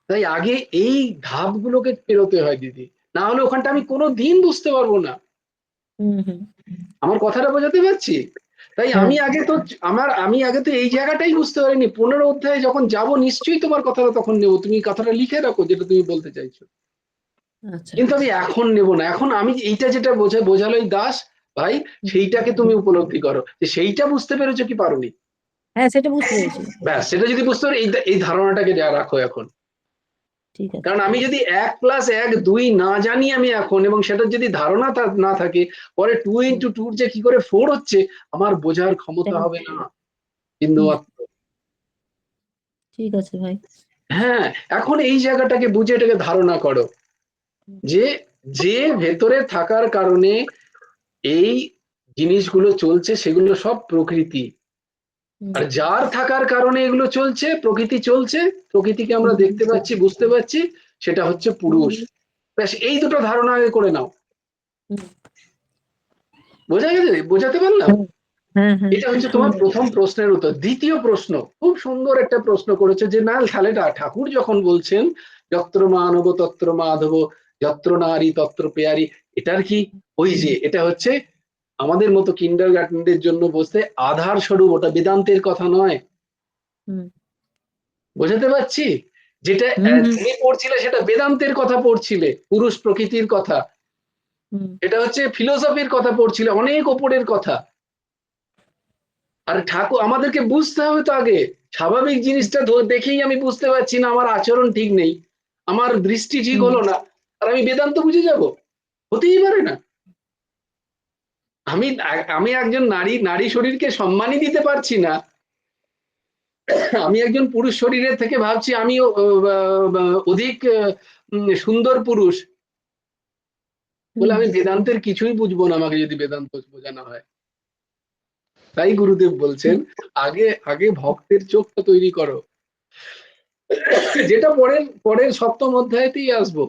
তাই আগে এই ধাপগুলোকে পেরোতে হয় দিদি, না হলে ওখানটা আমি কোনো দিন বুঝতে পারবো না। হুম হুম। আমার কথাটা বোঝাতে পারছি? তাই হ্যাঁ, আমি আগে তো এই জায়গাটাই বুঝতে পারিনি। 15 অধ্যায়ে যখন যাব নিশ্চয়ই তোমার কথাটা তখন নেবো, তুমি কথাটা লিখে রাখো যেটা তুমি বলতে চাইছো। আচ্ছা। কিন্তু আমি এখন নেব না, এখন আমি এইটা যেটা বোঝালো এই দাস ভাই, হুম, সেইটাকে তুমি উপলব্ধি করো, যে সেইটা বুঝতে পেরেছো কি পারোনি। হ্যাঁ সেটা বুঝতে পেরেছি। ব্যাস, সেটা যদি বুঝতে পারো, এই ধারণাটাকে রাখো এখন। ঠিক আছে। কারণ আমি যদি 1+1=2 না জানি আমি এখন, এবং সেটার যদি ধারণা না থাকে, পরে 2 × 2 যে কি করে 4 হচ্ছে আমার বোঝার ক্ষমতা হবে না কিন্তু। হুম, ঠিক আছে ভাই। হ্যাঁ, এখন এই জায়গাটাকে বুঝে এটাকে ধারণা করো, যে যে ভেতরে থাকার কারণে এই জিনিসগুলো চলছে সেগুলো সব প্রকৃতি, হুম, আর যার থাকার কারণে এগুলো চলছে, প্রকৃতি চলছে, প্রকৃতিকে আমরা হুম, দেখতে পাচ্ছি, বুঝতে পারছি, সেটা হচ্ছে পুরুষ। ব্যাস, এই দুটো ধারণা আগে করে নাও। হুম, বোঝা গেছে? বোঝাতে পারলাম? হ্যাঁ হ্যাঁ হ্যাঁ, এটা খুব হচ্ছে তোমার সুন্দর। প্রথম প্রশ্নের উত্তর। দ্বিতীয় প্রশ্ন, খুব সুন্দর একটা প্রশ্ন করেছে, যে না তাহলে ঠাকুর যখন বলছেন যত্র মানব তত্র মাধব, যত্র নারী তত্র পেয়ারি, এটার কি ওই যে এটা হচ্ছে আমাদের মতো কিন্ডারগার্টেনদের জন্য বসতে আধার স্বরূপ, ওটা বেদান্তের কথা নয়। হুম বোঝাতে পারছি? যেটা হুম হুম তুমি পড়ছিলে সেটা বেদান্তের কথা পড়ছিলে, পুরুষ প্রকৃতির কথা। হুম এটা হচ্ছে ফিলোসফির কথা পড়ছিলে, অনেক ওপরের কথা। আর ঠাকুর আমাদেরকে বুঝতে হবে তো আগে, স্বাভাবিক জিনিসটা দেখেই আমি বুঝতে পারছি না আমার আচরণ ঠিক নেই, আমার দৃষ্টি ঠিক হুম হলো না, আর আমি বেদান্ত বুঝে যাব? হতেই পারে না। আমি আমি একজন নারী শরীরকে সম্মানই দিতে পারছি না, আমি একজন পুরুষ শরীরের থেকে ভাবছি আমি অধিক সুন্দর পুরুষ, বলে হুম আমি বেদান্তের কিছুই বুঝবো না আমাকে যদি বেদান্ত বোঝানো হয়। তাই গুরুদেব বলছেন, আগে আগে ভক্তের চোখটা তৈরি করো, যেটা পরের পরের 7ম অধ্যায়তেই আসবো।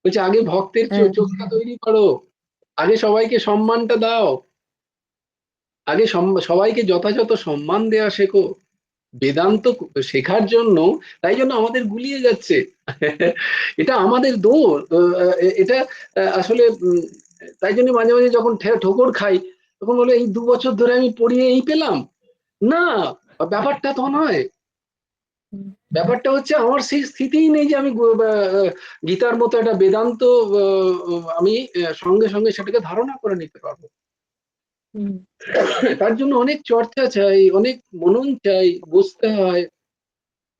বলছে আগে ভক্তের হ্যাঁ চোখটা তৈরি করো, আগে সবাইকে সম্মানটা দাও, আগে সবাইকে যথাযথ সম্মান দেওয়া শেখো। বেদান্ত শেখার জন্য, তাই জন্য আমাদের গুলিয়ে যাচ্ছে। এটা আমাদের দোষ, এটা আসলে তাই জন্য মাঝে মাঝে যখন ঠোকর খাই, তখন বলে এই 2 বছর ধরে আমি পড়িয়ে এই পেলাম না। ব্যাপারটা তো নয়, হুম ব্যাপারটা হচ্ছে আমার সেই স্থিতিই নেই যে আমি গীতার মতো একটা বেদান্ত আমি সঙ্গে সঙ্গে সেটাকে ধারণা করে নিতে পারবো। হুম তার জন্য অনেক চর্চা চাই, অনেক মনন চাই, বুঝতে হয়,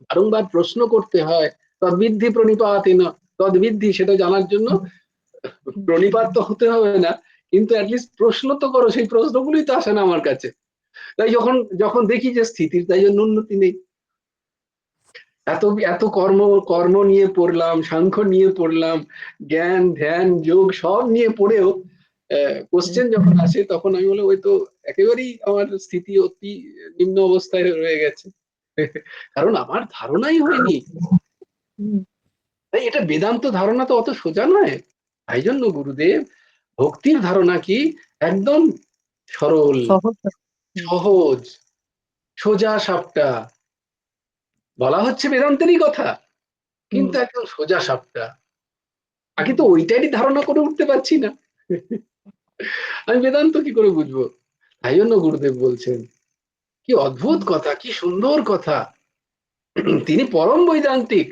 বারংবার প্রশ্ন করতে হয়। তদ্বিদ্ধি প্রণিপাতেন, তদ্বিদ্ধি সেটা জানার জন্য হুম প্রণিপাত তো হতে হবে না, কিন্তু অ্যাটলিস্ট প্রশ্ন তো করো, সেই প্রশ্নগুলোই তো আসে না আমার কাছে। তাই যখন যখন দেখি যে স্থিতির তাই জন্য উন্নতি নেই, এত এত কর্ম কর্ম নিয়ে পড়লাম, সাংখ্য নিয়ে পড়লাম, জ্ঞান ধ্যান যোগ সব নিয়ে পড়েও হুম কোশ্চেন যখন আসে তখন আমি বলি ওই তো একেবারেই আমার স্থিতি অতি নিম্ন অবস্থায় রয়ে গেছে। কারণ আমার ধারণাই হয়নি। হুম, তাই এটা বেদান্ত ধারণা তো অত সোজা নয়। তাই জন্য গুরুদেব ভক্তির ধারণা কি একদম সরল, সহজ। হুম, সহজ, সোজা সাপটা। বলা হচ্ছে বেদান্তেরই কথা, হুম, কিন্তু একদম সোজা সাপটা। আগে তো ওইটারই ধারণা করে উঠতে পারছি না, আমি বেদান্ত কি করে বুঝবো? তাই জন্য গুরুদেব বলছেন, কি অদ্ভুত কথা, কি সুন্দর কথা। তিনি পরম বৈদান্তিক,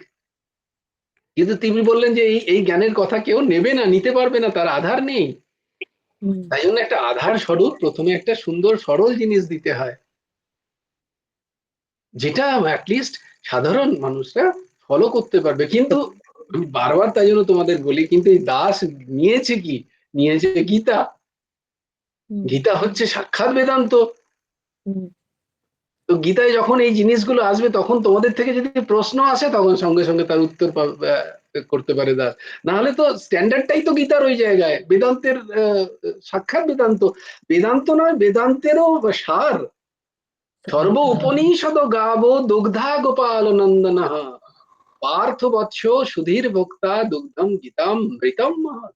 কিন্তু তিনি বললেন যে এই এই জ্ঞানের কথা কেউ নেবে না, নিতে পারবে না, তার আধার নেই। হুম, তাই জন্য একটা আধার স্বরূপ প্রথমে একটা সুন্দর সরল জিনিস দিতে হয়, যেটা অ্যাটলিস্ট সাধারণ মানুষরা ফলো করতে পারবে। কিন্তু আমি বারবার তাই জন্য তোমাদের বলি, কিন্তু এই দাস নিয়েছে কি? নিয়েছে গীতা। হুম, গীতা হচ্ছে সাক্ষাৎ বেদান্ত। হুম, তো গীতায় যখন এই জিনিসগুলো আসবে, তখন তোমাদের থেকে যদি প্রশ্ন আসে, তখন সঙ্গে সঙ্গে তার উত্তর করতে পারে দাস। না হলে তো স্ট্যান্ডার্ডটাই তো গীতার ওই জায়গায়, বেদান্তের সাক্ষাৎ বেদান্ত। বেদান্ত নয়, বেদান্তেরও সার। সর্ব উপনিষদ গাব দুগ্ধা গোপাল নন্দন পার্থ বৎস সুধীর ভোক্তা দুগ্ধম গীতাম মৃতম মহৎ।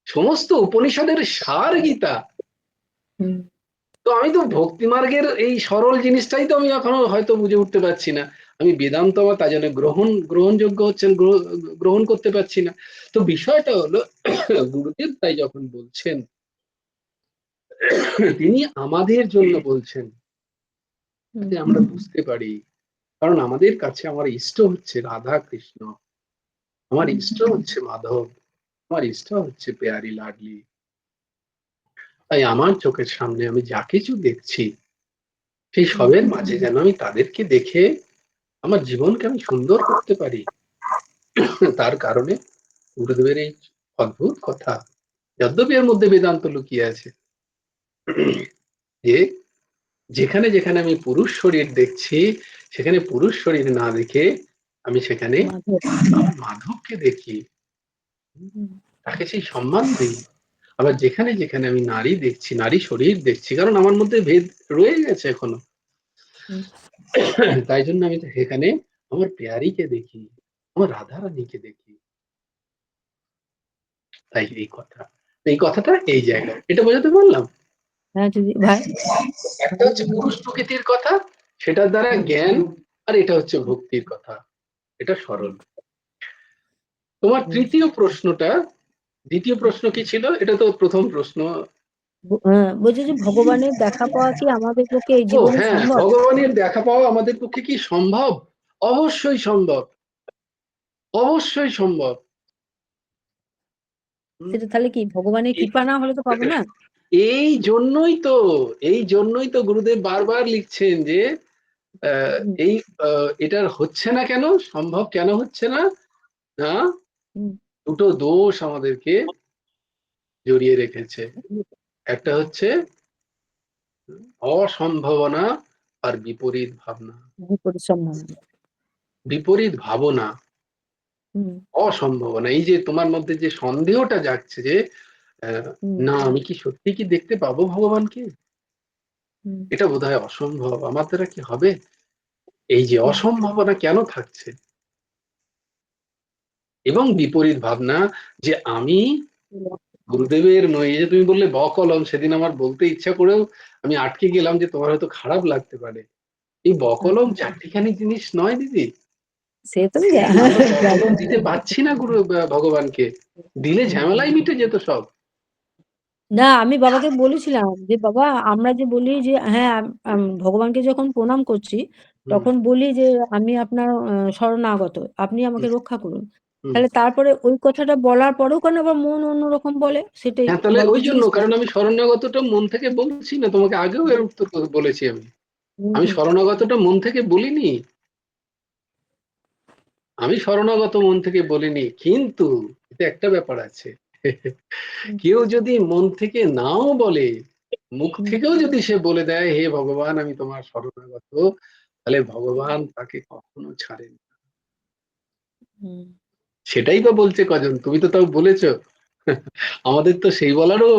সমস্ত উপনিষদের সার গীতা। হুম, তো আমি তো ভক্তি মার্গের এই সরল জিনিসটাই তো আমি এখনো হয়তো বুঝে উঠতে পারছি না। আমি বেদান্ত আমার তাই জন্য গ্রহণযোগ্য হচ্ছেন গ্রহণ করতে পারছি না। তো বিষয়টা হলো, গুরুদেব তাই যখন বলছেন, তিনি আমাদের জন্য বলছেন, হুম, যাতে আমরা বুঝতে পারি। কারণ আমাদের কাছে আমার ইষ্ট হচ্ছে রাধা কৃষ্ণ, আমার হুম, ইষ্ট হচ্ছে মাধব, আমার ইষ্ট হচ্ছে পেয়ারি লাডলি। তাই আমার চোখের সামনে আমি যা কিছু দেখছি, সেই হুম, সবের মাঝে যেন আমি তাদেরকে দেখে আমার জীবনকে আমি সুন্দর করতে পারি। তার কারণে গুরুদেবের এই অদ্ভুত কথা, যদ্যপি এর মধ্যে বেদান্ত লুকিয়ে আছে, যে যেখানে যেখানে আমি পুরুষ শরীর দেখছি, সেখানে পুরুষ শরীর না দেখে আমি সেখানে মাধব। আমার মাধবকে দেখি, হুম, তাকে সেই সম্মান দিই। আবার যেখানে যেখানে আমি নারী দেখছি, নারী শরীর দেখছি, কারণ আমার মধ্যে ভেদ রয়ে গেছে এখনো, হুম, তাই জন্য আমি সেখানে আমার পেয়ারিকে দেখি, আমার রাধা রানীকে দেখি। তাই এই কথা, এই কথাটা এই জায়গায়, এটা বোঝাতে পারলাম? হ্যাঁ দিদি ভাই। একটা হচ্ছে পুরুষ প্রকৃতির কথা, সেটার দ্বারা জ্ঞান, আর এটা হচ্ছে ভক্তির কথা, এটা সরল। তোমার হুম, তৃতীয় প্রশ্নটা, দ্বিতীয় প্রশ্ন কি ছিল? এটা তো প্রথম প্রশ্ন। হ্যাঁ, বলছি যে ভগবানের দেখা পাওয়া কি আমাদের পক্ষে এই ও জীবনে হ্যাঁ, সম্ভব? ভগবানের দেখা পাওয়া আমাদের পক্ষে কি সম্ভব? অবশ্যই সম্ভব, অবশ্যই সম্ভব। হুম, সেটা তাহলে কি ভগবানের এই কৃপা না হলে তো পাবো না? এই জন্যই তো, এই জন্যই তো গুরুদেব বারবার লিখছেন যে হুম, এই এটার হচ্ছে না কেন, সম্ভব কেন হচ্ছে না? না, হুম, দুটো দোষ আমাদেরকে জড়িয়ে রেখেছে। একটা হচ্ছে অসম্ভাবনা, আর বিপরীত ভাবনা। বিপরীত সম্ভাবনা। বিপরীত ভাবনা, হুম, অসম্ভাবনা। এই যে তোমার মধ্যে যে সন্দেহটা যাচ্ছে যে হুম, না, আমি কি সত্যি কি দেখতে পাবো ভগবানকে, হুম, এটা বোধহয় অসম্ভব, আমার দ্বারা কি হবে? এই যে হুম, অসম্ভাবনা কেন থাকছে, এবং বিপরীত ভাবনা, যে আমি গুরুদেবের নই। এই যে তুমি বললে বকলম, সেদিন আমার বলতে ইচ্ছা করেও আমি আটকে গেলাম, যে তোমার হয়তো খারাপ লাগতে পারে। এই বকলম আচ্ছা। চারটিখানি জিনিস নয় দিদি। সে তো আমি আমরা জানি। বকলম দিতে পারছি না গুরু ভগবানকে, দিলে ঝামেলাই মিটে যেত সব। না, আমি বাবাকে বলেছিলাম যে বাবা আমরা যে বলি যে হ্যাঁ ভগবানকে যখন প্রণাম করছি হুম, তখন বলি যে আমি আপনার শরণাগত, আপনি আমাকে হুম, রক্ষা করুন। হুম। তাহলে তারপরে ওই কথাটা বলার পরেও কেন আবার মন অন্যরকম বলে সেটাই হ্যাঁ, তাহলে বাবাকে ওই জন্য, জিজ্ঞেস কারণ করছি। আমি শরণাগতটা মন থেকে বলছি না, তোমাকে আগেও এর উত্তর বলেছি আমি। হুম, আমি হুম, শরণাগতটা মন থেকে বলিনি, আমি শরণাগত মন থেকে বলিনি, কিন্তু এটা একটা ব্যাপার আছে। হুম, কেউ যদি মন থেকে নাও বলে, মুখ হুম, থেকেও যদি সে বলে দেয় হে ভগবান আমি তোমার শরণাগত, তাহলে ভগবান তাকে কখনো ছাড়েন না। হুম, সেটাই তো বলছে কজন, তুমি তো তাও বলেছো। আমাদের তো সেই বলারও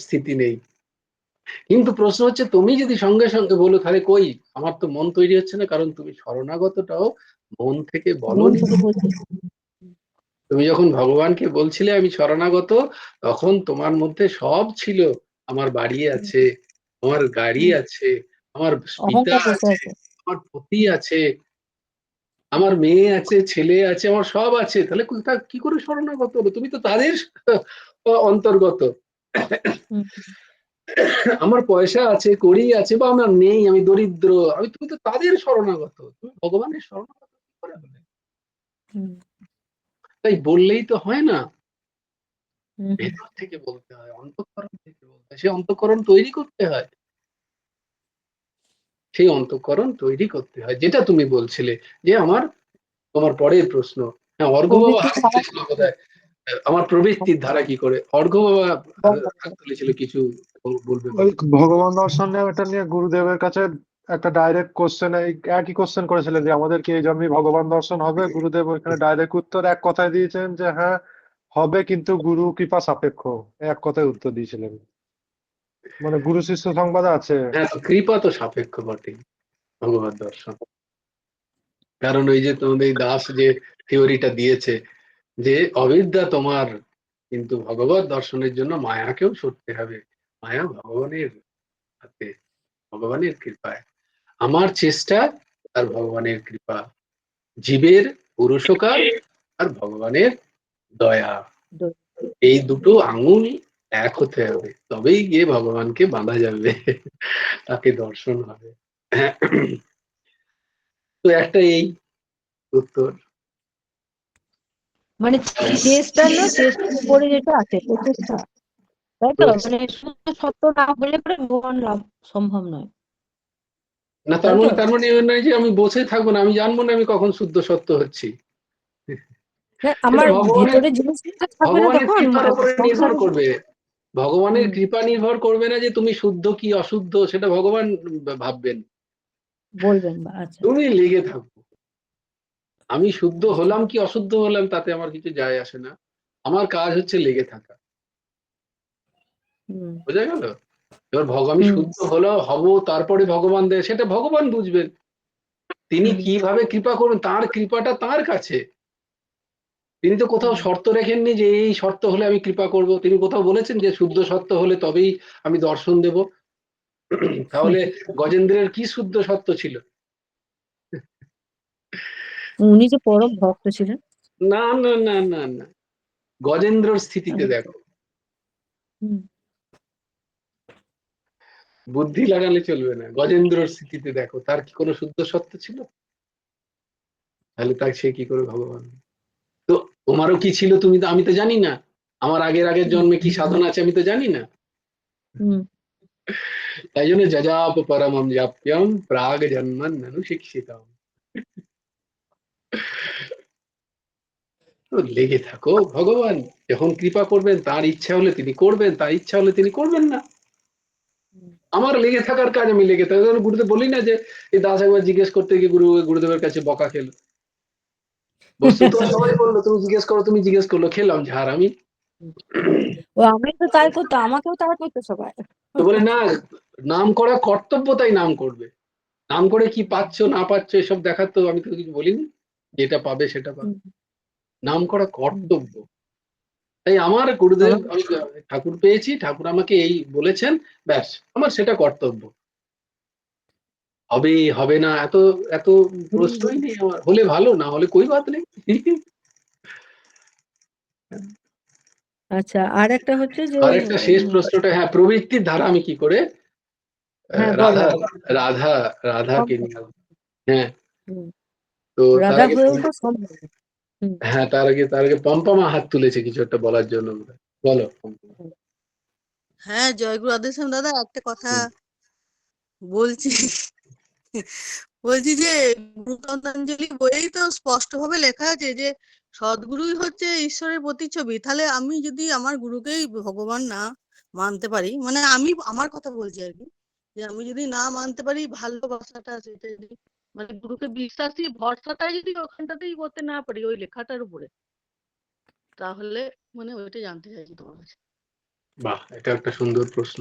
স্থিতি নেই। কিন্তু প্রশ্ন হচ্ছে তুমি যদি সঙ্গে সঙ্গে বলো তাহলে কই আমার তো মন তৈরি হচ্ছে না, কারণ তুমি শরণাগতটাও মন থেকে মন বলনি। থেকে বলছি। তুমি যখন ভগবানকে বলছিলে আমি শরণাগত, তখন তোমার মধ্যে সব ছিল। আমার বাড়ি আছে, আমার গাড়ি আছে, আমার পিতা অহংকার বসে আছে, আছে। আমার পতি আছে, আমার মেয়ে আছে, ছেলে আছে, আমার সব আছে। তাহলে তা কি করে শরণাগত হলো? তুমি তো তাদের অন্তর্গত। হুম, আমার পয়সা আছে, কড়ি আছে, বা আমার নেই, আমি দরিদ্র, তুমি তো তাদের শরণাগত। তুমি ভগবানের শরণাগত কি করে হলে? হুম, তাই বললেই তো হয় না, হুম, ভেতর থেকে বলতে হয়, অন্তঃকরণ থেকে বলতে হয়। সে অন্তঃকরণ তৈরি করতে হয়। সেই অন্তঃকরণ তৈরি করতে হয়, যেটা তুমি বলছিলে যে তোমার পরের প্রশ্ন। হ্যাঁ, অর্ঘ্য বাবা প্রবৃত্তি হাত ছাড়া তুলেছিল বোধহয়। আমার প্রবৃত্তির ধারা কি করে, অর্ঘ্য বাবা হাত তুলেছিল, কিছু বলবে ওই বলো। ভগবান দর্শন নিয়ে ওটা নিয়ে গুরুদেবের কাছে একটা ডাইরেক্ট কোশ্চেন, একই কোশ্চেন করেছিলেন যে আমাদের কি এই জন্মে ভগবান দর্শন হবে? গুরুদেব ওইখানে ডাইরেক্ট উত্তর এক কথায় দিয়েছেন যে হ্যাঁ হবে, কিন্তু গুরু কৃপা সাপেক্ষ। এক কথায় উত্তর দিয়েছিলেন। মানে গুরু শিষ্য সংবাদে আছে। হ্যাঁ, তো কৃপা তো সাপেক্ষ বটে ভগবত দর্শন। কারণ ওই যে তোমাদের এই দাস যে থিওরিটা দিয়েছে যে অবিদ্যা তোমার, কিন্তু ভগবত দর্শনের জন্য মায়াকেও সরতে হবে। মায়া ভগবানের হাতে, ভগবানের কৃপায়। আমার চেষ্টা আর ভগবানের কৃপা, জীবের পুরুষকার আর ভগবানের দয়া, এই দুটো আঙুল এক হতে হবে, তবেই গিয়ে ভগবানকে বাঁধা যাবে, তাকে দর্শন হবে। তো একটা এই উত্তর। মানে চেষ্টা না, চেষ্টার উপরে যেটা আছে প্রচেষ্টা, তাই তো? মানে শুদ্ধ সত্য না হলে পরে ভগবান লাভ সম্ভব নয়, না, তাই তো? তার মানে এ নয় যে আমি বসে থাকবো না, আমি জানবো না আমি কখন শুদ্ধ সত্য হচ্ছি। না, সেটা আমার ভেতরে জিনিসটা থাকবে না ভগবানের তখন কৃপার উপরে নির্ভর সংসারে। করবে। ভগবানের হুম, কৃপা নির্ভর করবে না যে তুমি শুদ্ধ কি অশুদ্ধ, সেটা ভগবান ভাববেন। বলবেন বা আচ্ছা। তুমি লেগে থাকো। আমি শুদ্ধ আচ্ছা। হলাম কি অশুদ্ধ হলাম তাতে আমার কিছু যায় আসে না। আমার কাজ হচ্ছে লেগে থাকা। হুম, বোঝা গেল? এবার আমি হুম, শুদ্ধ হব, তারপরে ভগবান দেয়, সেটা ভগবান বুঝবেন। তিনি হুম, কিভাবে কৃপা করুন, তার কৃপাটা তার কাছে। তিনি তো কোথাও হুম। শর্ত রেখেননি যে এই শর্ত হলে আমি কৃপা করব। তিনি কোথাও বলেছেন যে শুদ্ধ সত্য হলে তবেই আমি দর্শন দেব? তাহলে গজেন্দ্রের কি শুদ্ধ সত্য ছিল? উনি যে পরম ভক্ত ছিলেন। না, না, না, না, না। গজেন্দ্রর স্থিতিতে দেখো, হুম, বুদ্ধি লাগালে চলবে না। গজেন্দ্রর স্থিতিতে দেখো, তার কি কোনো শুদ্ধ সত্য ছিল? তাহলে তার সে কি করে ভগবান? তো তোমারও কি ছিল আমি তো জানি না। আমার আগের জন্মে কি সাধনা আছে আমি তো জানি না। হুম, তাই জন্য যজাপ পরমম জাপ্যম প্রাগ জন্মন অনুশিক্ষিতম। তো লেগে থাকো, ভগবান যখন কৃপা করবেন, তার ইচ্ছা হলে তিনি করবেন, তার ইচ্ছা হলে তিনি করবেন না। আমার লেগে থাকার কাজ, আমি লেগে থাকি। গুরুদেব বলি না যে এই দাস একবার জিজ্ঞেস করতে গিয়ে গুরুদেবের কাছে বকা খেলো। বস্তুত সবাই বললো তুমি জিজ্ঞেস করো, তুমি জিজ্ঞেস করলো, খেলাম ঝাড় আমি। ও আমি তো তাই করতো, আমাকেও তাই করতো সবাই। তো বলে না, নাম করা কর্তব্য, তাই নাম করবে। নাম করে কি পাচ্ছ না পাচ্ছ এসব দেখার তো আমি তো কিছু বলিনি। যেটা পাবে সেটা পাবে, হুম, নাম করা হুম। কর্তব্য। তাই আমার গুরুদেব, আমার আমি ঠাকুর পেয়েছি, ঠাকুর আমাকে এই বলেছেন, ব্যাস আমার সেটা কর্তব্য। হবে হবে না এত এত প্রশ্নই নেই আমার, হলে ভালো, না হলে কই বাত নেই। আচ্ছা, আর একটা হচ্ছে যে আর ওই একটা শেষ প্রশ্নটা, হ্যাঁ, প্রবৃত্তির ধারা আমি কি করে হ্যাঁ বলো। রাধা রাধা রাধাকে নিয়ে আসবো? হ্যাঁ, হুম, তো তার রাধা আগে হয়েও তো সম্ভব। হুম, হ্যাঁ, তার আগে পম্পমা হাত তুলেছে কিছু একটা বলার জন্য বোধহয়। বলো পম্পমা। হুম, হ্যাঁ, জয়গুরু আদেশাম দাদা, একটা কথা হুম। বলছি। বলছি যে গুরুতন্ত্রাঞ্জলি বইয়েই তো স্পষ্ট ভাবে লেখা আছে যে সদ্গুরুই হচ্ছে ঈশ্বরের প্রতিচ্ছবি। তাহলে আমি যদি আমার গুরুকেই ভগবান না মানতে পারি, মানে আমি আমার কথা বলছি আর কি, যে আমি যদি না মানতে পারি ভালোবাসাটা, সেটা যদি মানে গুরুকে বিশ্বাসী ভরসাটাই যদি ওখানটাতেই করতে না পারি ওই লেখাটার উপরে, তাহলে মানে ওইটা জানতে চাইছি তোমার কাছে। বাহ, এটা একটা সুন্দর প্রশ্ন।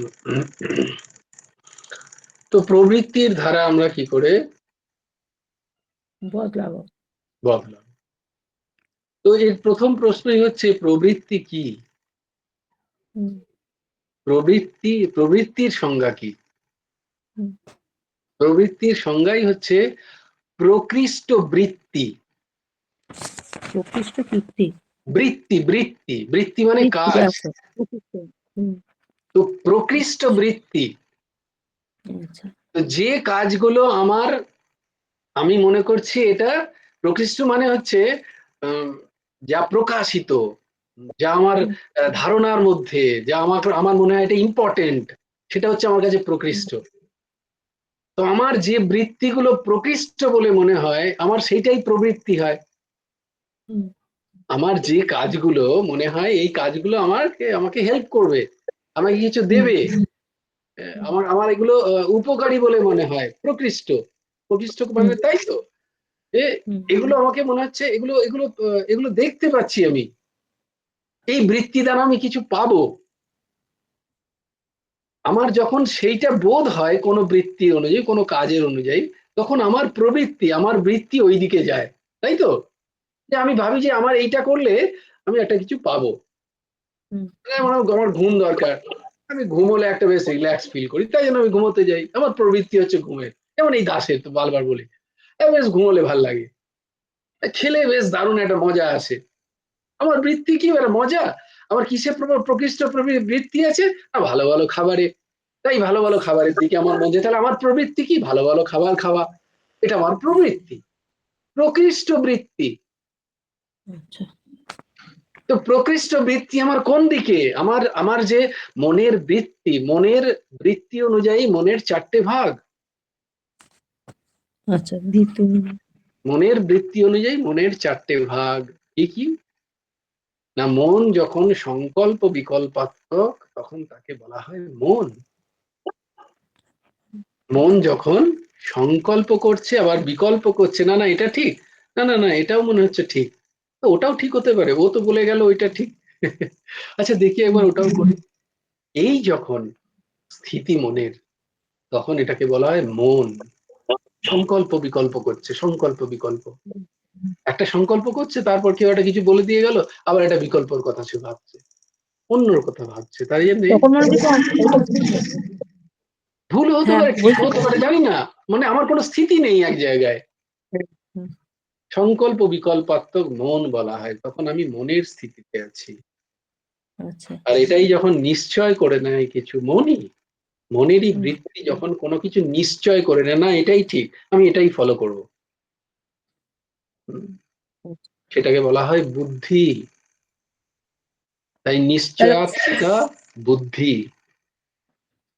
তো প্রবৃত্তির ধারা আমরা কি করে বদলাবো। বদলাম? তো এর প্রথম প্রশ্নই হচ্ছে প্রবৃত্তি কি? হুম, প্রবৃত্তির সংজ্ঞা কি? হুম। প্রবৃত্তির সংজ্ঞাই হচ্ছে প্রকৃষ্ট বৃত্তি। প্রকৃষ্ট কীর্তি। বৃত্তি মানে কীর্তি কাজ। আছে। প্রকৃষ্ট। হুম, তো প্রকৃষ্ট বৃত্তি, আচ্ছা। তো যে কাজগুলো আমি মনে করছি এটা প্রকৃষ্ট মানে হচ্ছে উম, যা প্রকাশিত, যা আমার হুম, ধারণার মধ্যে, যা আমার মনে হয় এটা ইম্পর্টেন্ট, সেটা হচ্ছে আমার কাছে হুম, প্রকৃষ্ট। তো আমার যে বৃত্তিগুলো প্রকৃষ্ট বলে মনে হয় আমার সেইটাই প্রবৃত্তি হয়। হুম, আমার যে কাজগুলো মনে হয় এই কাজগুলো আমাকে হেল্প করবে, আমাকে কিছু হুম, দেবে, হুম, আমার আমার এগুলো উপকারী বলে মনে হয়, প্রকৃষ্ট। প্রকৃষ্ট হুম, মানে তাই তো, যে হুম, এগুলো আমাকে মনে হচ্ছে এগুলো দেখতে পাচ্ছি আমি, এই বৃত্তি দ্বারা আমি কিছু পাবো। আমার যখন সেইটা বোধ হয় কোনো বৃত্তি অনুযায়ী, কোনো কাজের অনুযায়ী, তখন আমার বৃত্তি ওই দিকে যায়, তাই তো? যে আমি ভাবি যে আমার এইটা করলে আমি একটা কিছু পাবো। হুম, আমার ঘুম দরকার, আমি ঘুমোলে একটা বেশ রিল্যাক্স ফিল করি, তাই জন্য আমি ঘুমোতে যাই, আমার প্রবৃত্তি হচ্ছে ঘুমের। যেমন এই দাসের তো বারবার বলি, বেশ ঘুমোলে ভাল লাগে, খেলে বেশ দারুণ একটা মজা আসে। আমার বৃত্তি কি এবার মজা? আমার কিসে প্রকৃষ্ট বৃত্তি আছে? না, ভালো ভালো খাবারে। তাই ভালো ভালো খাবারের দিকে আমার মন যায়। তাহলে আমার প্রবৃত্তি কি? ভালো ভালো খাবার খাওয়া। এটা আমার প্রবৃত্তি, প্রকৃষ্ট বৃত্তি। আচ্ছা। তো প্রকৃষ্ট বৃত্তি আমার কোন দিকে? আমার যে মনের বৃত্তি অনুযায়ী মনের 4টে ভাগ। আচ্ছা, দ্বিতীয়। মনের বৃত্তি অনুযায়ী মনের 4টে ভাগ। কি কি? না, মন যখন সংকল্প বিকল্পাত্মক তখন তাকে বলা হয় মন। মন যখন সংকল্প করছে আবার বিকল্প করছে, না না এটা ঠিক, না না না এটাও মনে হচ্ছে ঠিক, তো ওটাও ঠিক হতে পারে, ও তো বলে গেল ওইটা ঠিক। আচ্ছা দেখি একবার ওটাও করি। এই যখন স্থিতি মনের, তখন এটাকে বলা হয় মন। সংকল্প বিকল্প করছে, সংকল্প বিকল্প। একটা সংকল্প করছে, তারপর কেউ একটা কিছু বলে দিয়ে গেল, আবার একটা বিকল্পর কথা সে ভাবছে, অন্যর কথা ভাবছে, তাই জন্য তখন মনে হচ্ছে ওটা ভুল হবে। ভুল হতে হ্যাঁ, পারে, ঠিক বলছি তো। হতে পারে, জানি না। মানে আমার কোনো স্থিতি নেই এক জায়গায়। হুম, সংকল্প বিকল্পাত্মক মন বলা হয়, তখন আমি মনের স্থিতিতে আছি। আচ্ছা। আর এটাই যখন নিশ্চয় করে নেয় কিছু, মনেরই হুম, বৃত্তি যখন কোনো কিছু নিশ্চয় করে নেয়, না এটাই ঠিক, আমি এটাই ফলো করব, আচ্ছা। সেটাকে বলা হয় বুদ্ধি। তাই তাহলে নিশ্চয়াত্মিকা বুদ্ধি।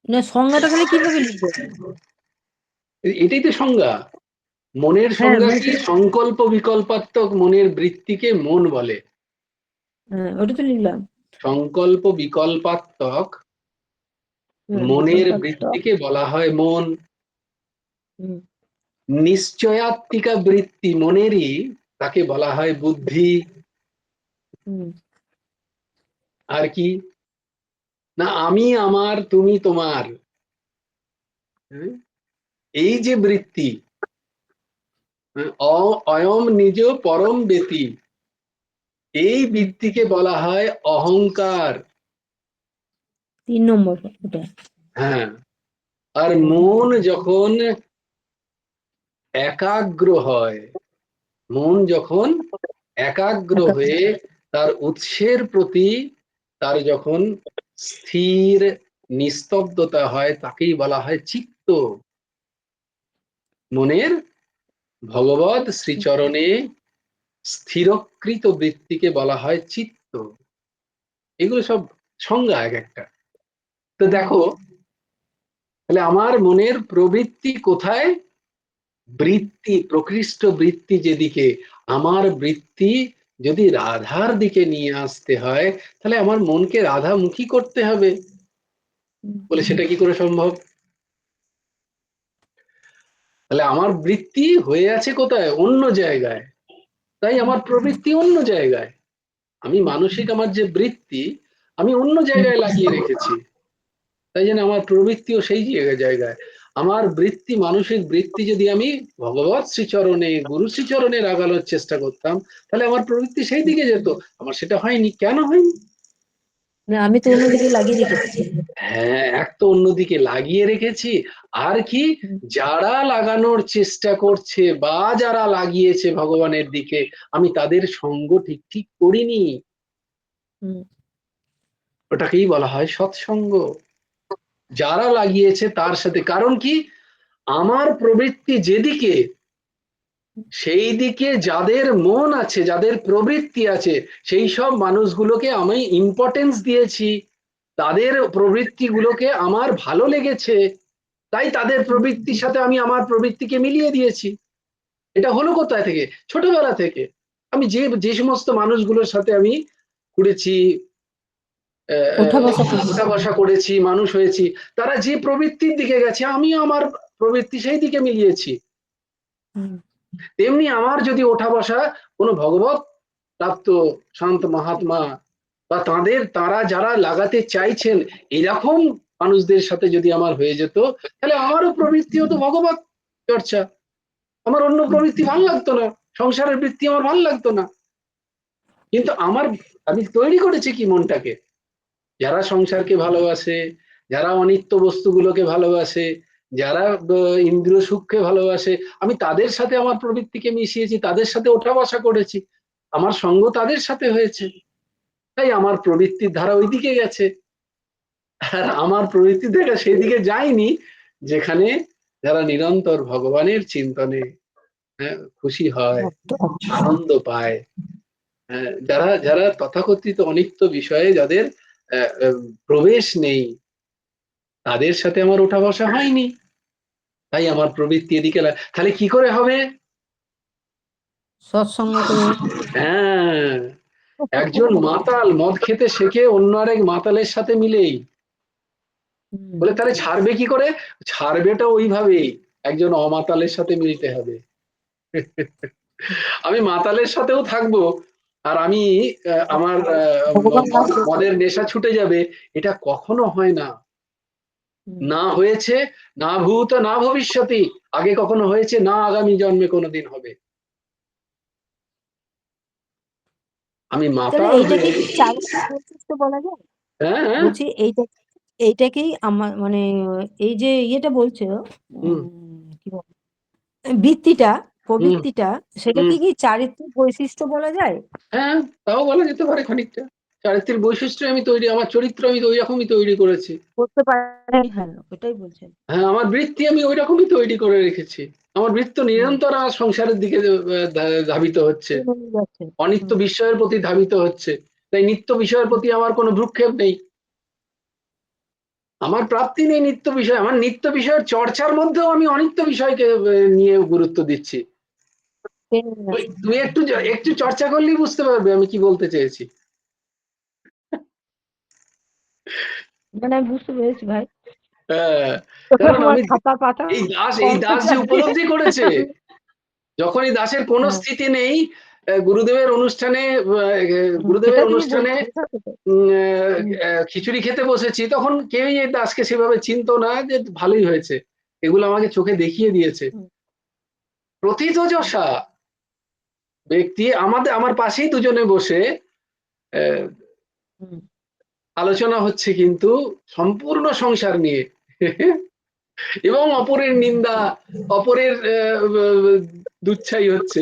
না, সংজ্ঞাটা তাহলে কিভাবে লিখবো? এটাই তো সংজ্ঞা। মনের হ্যাঁ, সংজ্ঞা মানে কি? সংকল্প বিকল্পাত্মক মনের বৃত্তিকে মন বলে। হ্যাঁ, ওটা তো লিখলাম। সংকল্প বিকল্পাত্মক হ্যাঁ, মনের বিকল্পাত্মক। বৃত্তিকে বলা হয় মন। হুম, নিশ্চয়াত্মিকা বৃত্তি মনেরই, তাকে বলা হয় বুদ্ধি। হুম, আর কি? না, আমি আমার, তুমি তোমার, হ্যাঁ? এই যে বৃত্তি, হ্যাঁ, অয়ম নিজ পরম বেতি, এই হুম। বৃত্তিকে বলা হয় অহংকার। 3 নম্বর ওটা। হ্যাঁ। আর মন অহংকার। যখন একাগ্র হয়, মন যখন একাগ্র একা। হয়ে তার উৎসের প্রতি তার যখন স্থির নিস্তব্ধতা হয়, তাকেই বলা হয় চিত্ত। মনের ভগবৎ শ্রীচরণে স্থিরকৃত বৃত্তিকে বলা হয় চিত্ত। এগুলো সব সংজ্ঞা এক একটা। তো হুম, দেখো, তাহলে আমার মনের প্রবৃত্তি কোথায়? বৃত্তি, প্রকৃষ্ট বৃত্তি যেদিকে, আমার বৃত্তি যদি রাধার দিকে নিয়ে আসতে হয়, তাহলে আমার মনকে রাধামুখী করতে হবে। হুম, বলে সেটা কি করে সম্ভব? তাহলে আমার বৃত্তি হয়ে আছে কোথায়? অন্য জায়গায়। তাই হুম, আমার প্রবৃত্তি অন্য জায়গায়। আমি মানসিক, আমার যে বৃত্তি আমি অন্য হুম, জায়গায় লাগিয়ে রেখেছি, তাই জন্য আমার প্রবৃত্তিও সেই জায়গায়। আমার বৃত্তি, মানসিক বৃত্তি যদি আমি ভগবৎ শ্রীচরণে, গুরু শ্রীচরণে লাগানোর চেষ্টা করতাম, তাহলে আমার প্রবৃত্তি সেই দিকে যেত। আমার সেটা হয়নি। কেন হয়নি? না, আমি তো অন্যদিকে লাগিয়ে রেখেছি। হ্যাঁ, এক তো অন্যদিকে লাগিয়ে রেখেছি, আর কি হুম, যারা লাগানোর চেষ্টা করছে বা যারা লাগিয়েছে ভগবানের দিকে, আমি তাদের সঙ্গ ঠিক ঠিক করিনি। হুম, ওটাকেই বলা হয় সৎসঙ্গ। যারা লাগিয়েছে তার সাথে, কারণ কি আমার প্রবৃত্তি যেদিকে, সেই দিকে যাদের মন আছে, যাদের প্রবৃত্তি আছে, সেই সব মানুষগুলোকে আমি ইম্পর্টেন্স দিয়েছি, তাদের প্রবৃত্তিগুলোকে আমার ভালো লেগেছে, তাই তাদের প্রবৃত্তির সাথে আমি আমার প্রবৃত্তিকে মিলিয়ে দিয়েছি। এটা হলো কোথায় থেকে? ছোটবেলা থেকে। আমি যে যে সমস্ত মানুষগুলোর সাথে আমি ঘুরেছি, ওঠা বসা করছি। উঠা বসা করেছি, মানুষ হয়েছি, তারা যে প্রবৃত্তির দিকে গেছে, আমি আমার প্রবৃত্তি সেই দিকে মিলিয়েছি। হুম, তেমনি আমার যদি ওঠা বসা কোনো ভগবত প্রাপ্ত শান্ত মহাত্মা বা তারা যারা লাগাতে চাইছেন এরকম মানুষদের সাথে যদি আমার হয়ে যেত, তাহলে আমারও প্রবৃত্তি হতো ভগবত চর্চা। আমার অন্য প্রবৃত্তি ভাল লাগতো না, সংসারের বৃত্তি আমার ভাল লাগতো না। কিন্তু আমি তৈরি করেছি কি মনটাকে, যারা সংসারকে ভালোবাসে, যারা অনিত্য বস্তুগুলোকে ভালোবাসে, যারা ইন্দ্রিয় সুখকে ভালোবাসে, আমি তাদের সাথে আমার প্রবৃত্তিকে মিশিয়েছি, তাদের সাথে ওঠা বসা করেছি, আমার সঙ্গ তাদের সাথে হয়েছে, তাই আমার প্রবৃত্তির ধারা ওইদিকে গেছে। আর আমার প্রবৃত্তি দেখা সেই দিকে যায়নি, যেখানে যারা নিরন্তর ভগবানের চিন্তনে খুশি হয়, আনন্দ পায়, যারা যারা তথাকথিত অনিত্য বিষয়ে যাদের প্রবেশ নেই, তাদের সাথে আমার ওঠা বসা হয়নি, তাই আমার প্রবৃত্তি এদিকে তাহলে কি করে হবে? সৎসঙ্গ করে। হ্যাঁ, একজন মাতাল মদ খেতে শেখে অন্য আরেক মাতালের সাথে মিলেই। হুম, বলে তাহলে ছাড়বে কি করে? ছাড়বেটা ওইভাবেই, একজন অমাতালের সাথে মিলতে হবে। আমি মাতালের সাথেও থাকবো, আর আমি আমার ভগবান লাভ করতে। মদের নেশা ছুটে যাবে, এটা কখনো হয় না। হুম, না হয়েছে, না ভূত না ভবিষ্যতি, আগে কখনো হয়েছে না, আগামী জন্মে কোনোদিন হবে। আমি তাহলে মাতাল এইটাকে হয়ে, কি চারিত্রিক বৈশিষ্ট্য বলা যায়? হ্যাঁ হ্যাঁ, বলছি এইটাকেই আমার মানে এই যে ইয়েটা বলছো, হুম কি বলে, বৃত্তিটা, হুম প্রবৃত্তিটা, হুম, সেটাকে কি চারিত্রিক বৈশিষ্ট্য বলা যায়? হ্যাঁ, তাও বলা যেতে পারে খানিকটা। চারিত্রিক বৈশিষ্ট্য আমি তৈরি, আমার চরিত্র আমি তো ওই রকমই তৈরি করেছি। করতে পারে, হ্যাঁ, ওটাই বলছেন। হ্যাঁ, আমার বৃত্তি আমি ওই রকমই তৈরি করে রেখেছি। আমার বৃত্ত হুম, নিরন্তর আমার সংসারের দিকে ধাবিত হচ্ছে, চলে যাচ্ছে। অনিত্য হুম, বিষয়ের প্রতি ধাবিত হচ্ছে, তাই নিত্য বিষয়ের প্রতি আমার কোনো ভ্রুক্ষেপ নেই, আমার প্রাপ্তি নেই নিত্য বিষয়। আমার নিত্য বিষয়ের চর্চার মধ্যেও আমি অনিত্য বিষয়কে নিয়ে গুরুত্ব দিচ্ছি। টেনে নিয়ে তুমি একটু একটু চর্চা করলেই বুঝতে পারবে আমি কি বলতে চেয়েছি। মানে আমি বুঝতে পেরেছি ভাই। হ্যাঁ, কারণ আমার আমি খাতা পাতা এই দাস যে কর্মচারী। উপলব্ধি করেছে, যখনই দাসের কোনো হ্যাঁ, স্থিতি নেই, গুরুদেবের অনুষ্ঠানে সেটা গুরুদেবের তুমি অনুষ্ঠানে বলছো, বুঝাতে তো। হুম, খিচুড়ি খেতে বসেছি, তখন কেউই এই দাসকে সেভাবে চিনতো না যে ভালোই হয়েছে, এগুলো আমাকে চোখে দেখিয়ে দিয়েছে। হুম, হুম, প্রথিতযশা ব্যক্তি আমার পাশেই দুজনে বসে আহ, হুম। আলোচনা হচ্ছে, কিন্তু সম্পূর্ণ সংসার নিয়ে, এবং অপরের নিন্দা, অপরের দুচ্ছাই হচ্ছে।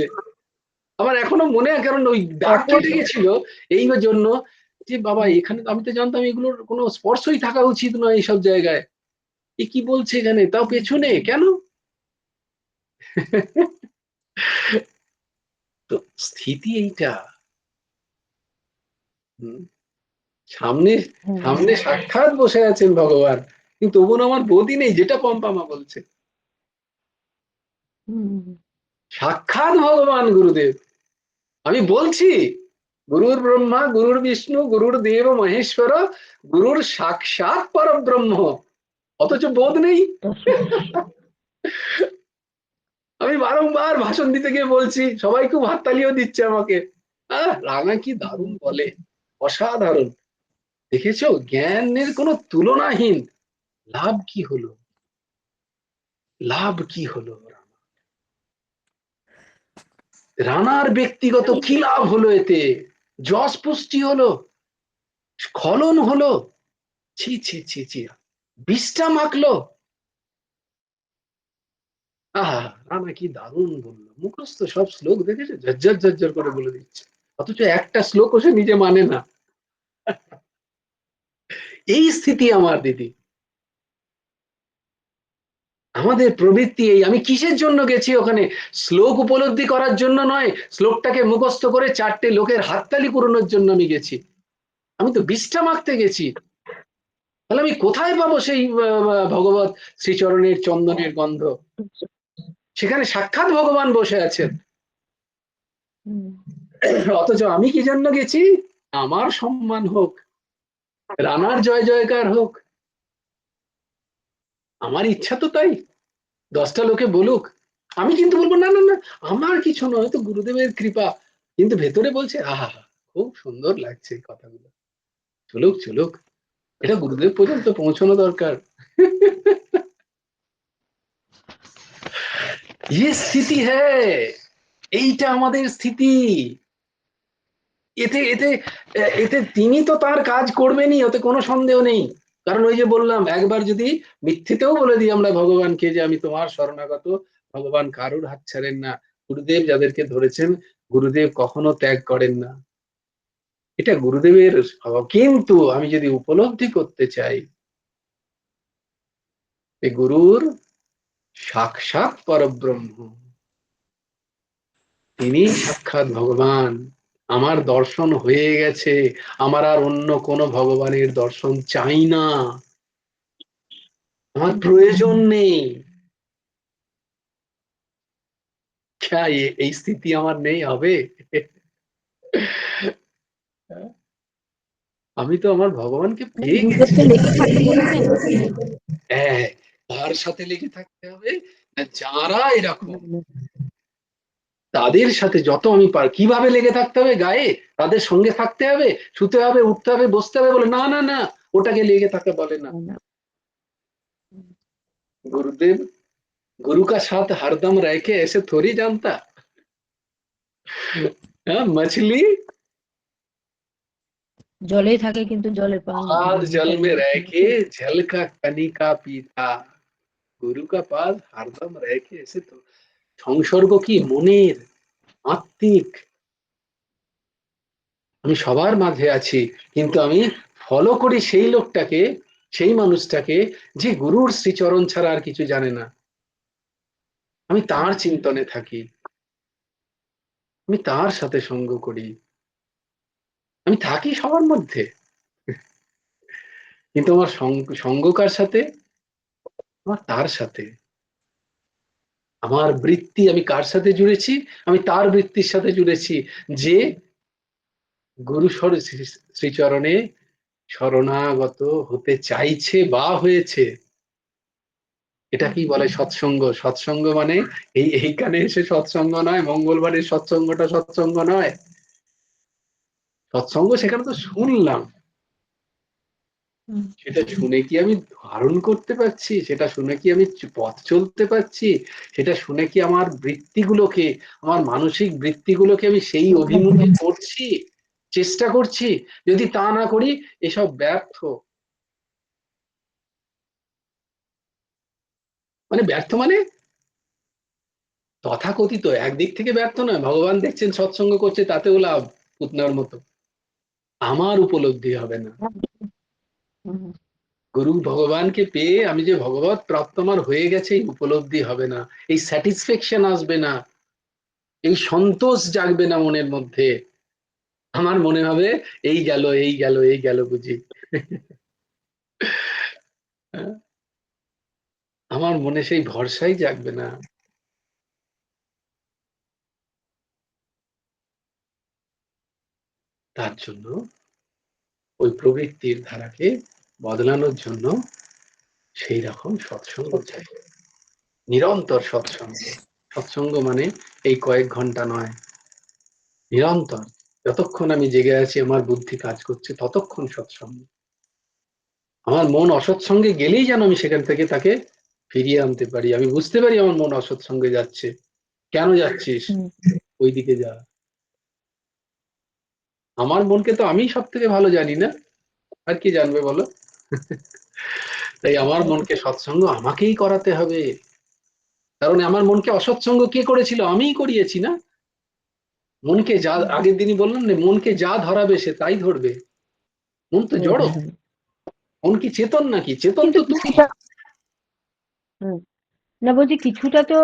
আমার এখনো মনে হয়, কারণ ওই দাগ কেটে অপরকে। গেছিল এই জন্য, যে বাবা হুম, এখানে আমি তো জানতাম এগুলোর কোনো স্পর্শই থাকা উচিত নয় এইসব জায়গায়, এ কি বলছে এখানে, তাও পেছনে কেন? তো স্থিতি এইটা। হুম, সামনে হুম, সামনে সাক্ষাৎ বসে আছেন ভগবান, কিন্তু তবুও আমার বোধই নেই, যেটা পম্পামা বলছে, হুম, সাক্ষাৎ ভগবান গুরুদেব। আমি বলছি গুরুর ব্রহ্মা গুরুর বিষ্ণু গুরুর দেব মহেশ্বর গুরুর সাক্ষাৎ পরব্রহ্ম, অথচ বোধ নেই। আমি বারংবার ভাষণ দিতে গিয়ে বলছি, সবাই খুব হাততালিও দিচ্ছে আমাকে। রাঙা কি দারুণ বলে, অসাধারণ, দেখেছো জ্ঞানের কোনো তুলনাহীন, লাভ কি হলো? লাভ কি হলো? রানার ব্যক্তিগত কি লাভ হলো? এতে যশ পুষ্টি হলো, স্খলন হলো, ছি ছি ছি ছি, বিষটা মাখলো। আহা, রানা কি দারুণ বললো, মুখস্থ সব শ্লোক দেখেছে, ঝরঝর ঝরঝর করে বলে দিচ্ছে, অথচ একটা শ্লোক সে নিজে মানে না। এই স্থিতি আমার দিদি। আমাদের প্রবৃত্তি এই, আমি কিসের জন্য গেছি ওখানে? শ্লোক উপলব্ধি করার জন্য নয়, শ্লোকটাকে মুখস্থ করে 4টে লোকের হাততালি পূরণের জন্য আমি গেছি। আমি তো বিষটা মাখতে গেছি। তাহলে আমি কোথায় পাবো সেই ভগবত শ্রীচরণের চন্দনের গন্ধ? সেখানে সাক্ষাৎ ভগবান বসে আছেন। অথচ আমি কি জন্য গেছি? আমার সম্মান হোক, রানার জয় জয়কার হোক, আমার ইচ্ছা তো তাই। 10টা লোকে বলুক, আমি কিন্তু বলবো না না না, আমার কিছু নয়, তো গুরুদেবের কৃপা। কিন্তু ভেতরে বলছে আহা, খুব সুন্দর লাগছে এই কথাগুলো, চলুক চলুক, এটা গুরুদেব পর্যন্ত পৌঁছানো দরকার। ये স্থিতি হ্যাঁ, এইটা আমাদের স্থিতি। এতে এতে এতে তিনি তো তার কাজ করবেনই, ওতে কোনো সন্দেহ নেই। কারণ ওই যে বললাম, একবার যদি মিথ্যেতেও বলে দিই আমরা ভগবানকে যে আমি তোমার শরণাগত, ভগবান কারুর হাত ছাড়েন না। গুরুদেব যাদেরকে ধরেছেন, গুরুদেব কখনো ত্যাগ করেন না, এটা গুরুদেবের স্বভাব। কিন্তু আমি যদি উপলব্ধি করতে চাই এই গুরুর সাক্ষাৎ পরব্রহ্ম, তিনি সাক্ষাৎ ভগবান, আমার দর্শন হয়ে গেছে, আমার আর অন্য কোনো ভগবানের দর্শন চাই না, আমার প্রয়োজন নেই। এই স্থিতি আমার নেই হবে? আমি তো আমার ভগবানকে পেয়ে গেছি। লেগে থাকতে বলেছেন। হ্যাঁ, তার সাথে লেগে থাকতে হবে। যারা এরকম, তাদের সাথে যত আমি কিভাবে লেগে থাকতে হবে? গায়ে তাদের সঙ্গে থাকতে হবে, শুতে হবে, উঠতে হবে, বসতে হবে বলে না না না, ওটাকে লেগে থাকা বলে না। गुरुदेव गुरु का साथ हरदम रह के ऐसे थोड़ी जानता। हाँ, मछली জলেই থাকে কিন্তু জলের পান हाथ जल में रह के जल का कनिका पीता, गुरु का पास हरदम रह के ऐसे तो। সংসর্গ কি মনের, আত্মিক। আমি সবার মাঝে আছি, কিন্তু আমি ফলো করি সেই লোকটাকে, সেই মানুষটাকে যে গুরুর শ্রীচরণ ছাড়া আর কিছু জানে না। আমি তার চিন্তনে থাকি, আমি তার সাথে সঙ্গ করি, আমি থাকি সবার মধ্যে, কিন্তু আমার সঙ্গ কার সাথে? আমার তার সাথে। আমার বৃত্তি আমি কার সাথে জুড়েছি? আমি তার বৃত্তির সাথে জুড়েছি, যে গুরু শ্রীচরণে শরণাগত হতে চাইছে বা হয়েছে। এটা কি বলে সৎসঙ্গ? সৎসঙ্গ মানে এইখানে এসে সৎসঙ্গ নয়, মঙ্গলবারের সৎসঙ্গটা সৎসঙ্গ নয়। সৎসঙ্গ সেখানে তো শুনলাম, সেটা শুনে কি আমি ধারণ করতে পারছি? সেটা শুনে কি আমি পথ চলতে পারছি? সেটা শুনে কি আমার বৃত্তিগুলোকে, আমার মানসিক বৃত্তিগুলোকে আমি সেই অভিমুখে করছি, চেষ্টা করছি? যদি তা না করি, এসব ব্যর্থ। মানে ব্যর্থ মানে তথাকথিত একদিক থেকে ব্যর্থ নয়, ভগবান দেখছেন সৎসঙ্গ করছে, তাতেও লাভ পুতনার মতো। আমার উপলব্ধি হবে না। গুরু ভগবানকে পেয়ে আমি যে ভগবত প্রাপ্ত আমার হয়ে গেছে, এই উপলব্ধি হবে না, এই স্যাটিসফ্যাকশন আসবে না, এই সন্তোষ জাগবে না মনের মধ্যে। আমার মনে হবে এই গেল এই গেল এই গেল বুঝি। আমার মনে সেই ভরসাই জাগবে না। তার জন্য ওই প্রবৃত্তির ধারাকে বদলানোর জন্য সেই রকম সৎসঙ্গ চাই, নিরন্তর সৎসঙ্গ। সৎসঙ্গ মানে এই কয়েক ঘন্টা নয়, নিরন্তর। যতক্ষণ আমি জেগে আছি, আমার বুদ্ধি কাজ করছে, ততক্ষণ সৎসঙ্গ। আমার মন অসৎসঙ্গে গেলেই যেন আমি সেখান থেকে তাকে ফিরিয়ে আনতে পারি, আমি বুঝতে পারি আমার মন অসৎ সঙ্গে যাচ্ছে, কেন যাচ্ছিস, হুম, ওইদিকে যা। আমার মনকে তো আমি সব থেকে ভালো জানি না, আর কি জানবে বলো? তাই আমার মনকে সৎসঙ্গ আমাকেই করাতে হবে, কারণ আমার মনকে অসৎসঙ্গ কে করেছিল? আমিই করিয়েছি না। মনকে যা, আগের দিনই বললাম না, মনকে যা ধরাবে সে তাই ধরবে। মন তো জড়, হুম। মন কি চেতন নাকি? চেতন কিন্তু তো তুমি। কিছুটা, হুম, না বলছি কিছুটা তো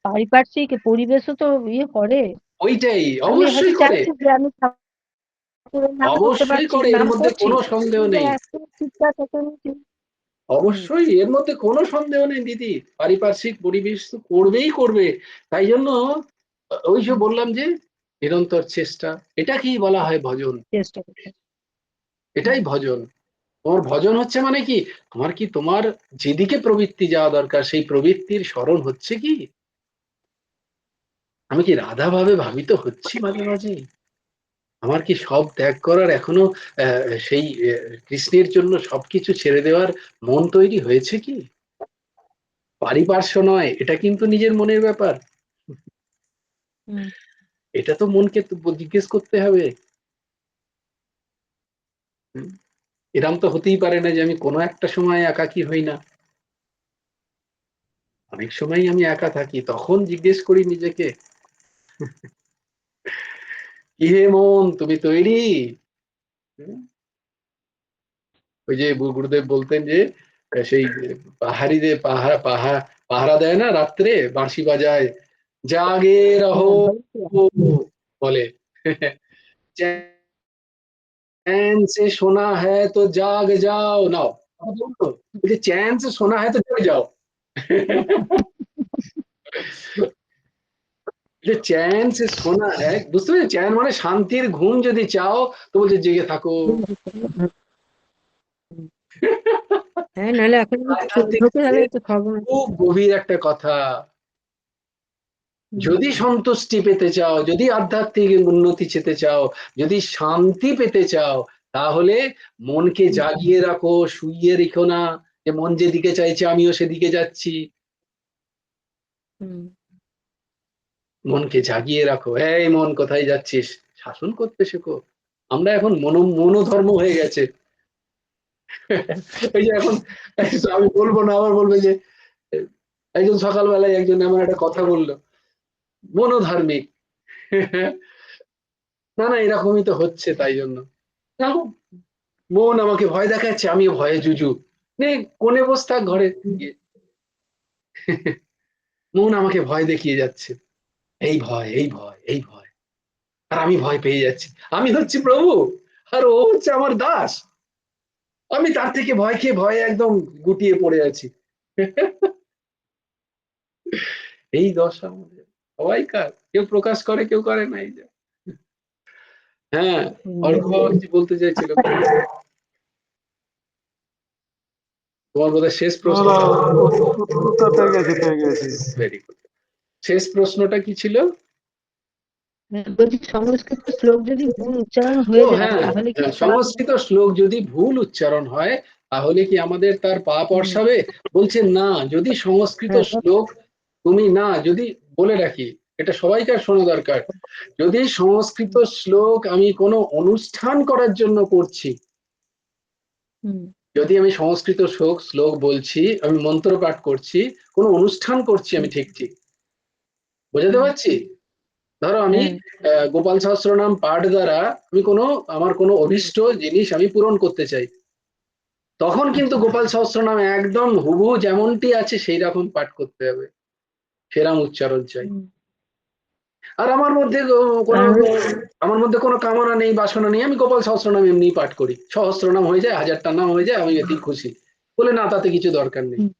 পারিপার্শ্বিক পরিবেশও তো ইয়ে করে। ওইটাই, আমি হয়তো অবশ্যই করে, চাইছি যে আমি ঠাকুরের নাম করতে অবশ্যই পারছি, করে, এর নাম মধ্যে করছি, কোনো সন্দেহ কিন্তু নেই। একদম ঠিকঠাক এখন হুম, অবশ্যই এর মধ্যে কোনো সন্দেহ নেই দিদি, পারিপার্শ্বিক পরিবেশ তো করবেই করবে। তাই জন্য ওই যে হুম, বললাম যে নিরন্তর চেষ্টা, এটাকেই বলা হয় ভজন। চেষ্টা করতে। এটাই ভজন। তোমার ভজন হচ্ছে মানে কি, তোমার কি তোমার যেদিকে প্রবৃত্তি যাওয়া দরকার সেই প্রবৃত্তির স্মরণ হচ্ছে কি? আমি কি রাধা ভাবে ভাবিত হচ্ছি মাঝে মাঝে? আমার কি সব ত্যাগ করার এখনো সেই কৃষ্ণের জন্য সবকিছু ছেড়ে দেওয়ার মন তৈরি হয়েছে কি? পারিপার্শ্ব নয়, এটা কিন্তু নিজের মনের ব্যাপার। হুম, এটা তো মনকে তো জিজ্ঞেস করতে হবে। হুম, এরম তো হতেই পারে না যে আমি কোনো একটা সময় একাকী হই না, অনেক সময় আমি একা থাকি, তখন জিজ্ঞেস করি নিজেকে, কি হে মন, তুমি তৈরি? হুম, ওই যে গুরুদেব বলতেন যে সেই পাহাড়িদের পাহারা দেয় না রাত্রে, বাঁশি বাজায়, জাগে রহো, হ্যাঁ, বলছি। বলে चैन से सोना है तो जाग जाओ, नाও বলছে चैन से सोना है तो जग जाओ। যে চ্যান সে সোনা হ্যায়, বুঝতে পেরেছো? চ্যান মানে শান্তির ঘুম যদি চাও তো বলছে জেগে থাকো। হ্যাঁ, নাহলে এখন যদি চোখ আধ্যাত্মিক ঢোকে তাহলে তো সর্বনাশ। খুব গভীর একটা কথা। হুম, যদি সন্তুষ্টি পেতে চাও, যদি আধ্যাত্মিক উন্নতি পেতে চাও, যদি শান্তি পেতে চাও, তাহলে মনকে জাগিয়ে রাখো, শুইয়ে রেখো না যে মন যেদিকে চাইছে আমিও সেদিকে যাচ্ছি। হুম, মনকে জাগিয়ে রাখো, এই মন কোথায় যাচ্ছিস, শাসন করতে শেখো। আমরা এখন মনোধর্ম হয়ে গেছে। এই যে এখন আমি বলবো না, আবার বলবে যে একজন সকালবেলায় একজন এমন একটা কথা বললো, মনোধার্মিক। না না, এরকমই তো হচ্ছে, তাই জন্য দেখো, মন আমাকে ভয় দেখাচ্ছে, আমি ভয়ে জুজু, নে কোণে বস থাক ঘরে গিয়ে। মন আমাকে ভয় দেখিয়ে যাচ্ছে, এই ভয়, এই ভয়, এই ভয়, আর আমি ভয় পেয়ে যাচ্ছি। আমি হচ্ছি প্রভু, আর ও হচ্ছে আমার দাস, আমি তার থেকে ভয় খেয়ে ভয়ে একদম গুটিয়ে পড়ে আছি। এই দশা আমাদের সবাইকার, কেউ প্রকাশ করে কেউ করে না, এই যে। হ্যাঁ, হুম। অর্ঘ্য কি বলতে চাইছিল? তোমার বোধহয় শেষ না প্রশ্ন। না, উত্তর পেয়ে গেছি, পেয়ে গেছি। Very good. শেষ প্রশ্নটা কি ছিল? বলছি সংস্কৃত শ্লোক যদি ভুল উচ্চারণ ও হয়ে যায় হ্যাঁ, তাহলে কি সংস্কৃত শ্লোক যদি ভুল উচ্চারণ হয় তাহলে কি আমাদের তার পাপ হুম, অর্সাবে? বলছে না, যদি সংস্কৃত হ্যাঁ, শ্লোক তুমি না, যদি বলে রাখি, এটা সবাইকার শোনা দরকার, যদি সংস্কৃত শ্লোক আমি কোনো অনুষ্ঠান করার জন্য করছি, হুম, যদি আমি সংস্কৃত শ্লোক বলছি, আমি মন্ত্র পাঠ করছি, কোনো অনুষ্ঠান করছি আমি, হুম, ঠিক ঠিক বোঝাতে হুম, পারছি? ধরো আমি হ্যাঁ, গোপাল সহস্রনাম পাঠ দ্বারা আমি আমার কোনো অভীষ্ট জিনিস আমি পূরণ করতে চাই, তখন কিন্তু আচ্ছা, গোপাল সহস্রনাম একদম হুবহু যেমনটি আছে সেই রকম পাঠ করতে হবে, সেরাম উচ্চারণ চাই। হুম, আর আমার মধ্যে কোনো তাহলে আমার মধ্যে কোনো কামনা নেই, বাসনা নেই, আমি গোপাল সহস্রনাম এমনি পাঠ করি, সহস্রনাম হয়ে যায়, হাজারটা নাম হয়ে যায়, আমি এতেই খুশি, বলে না তাতে কিছু দরকার নেই। হুম,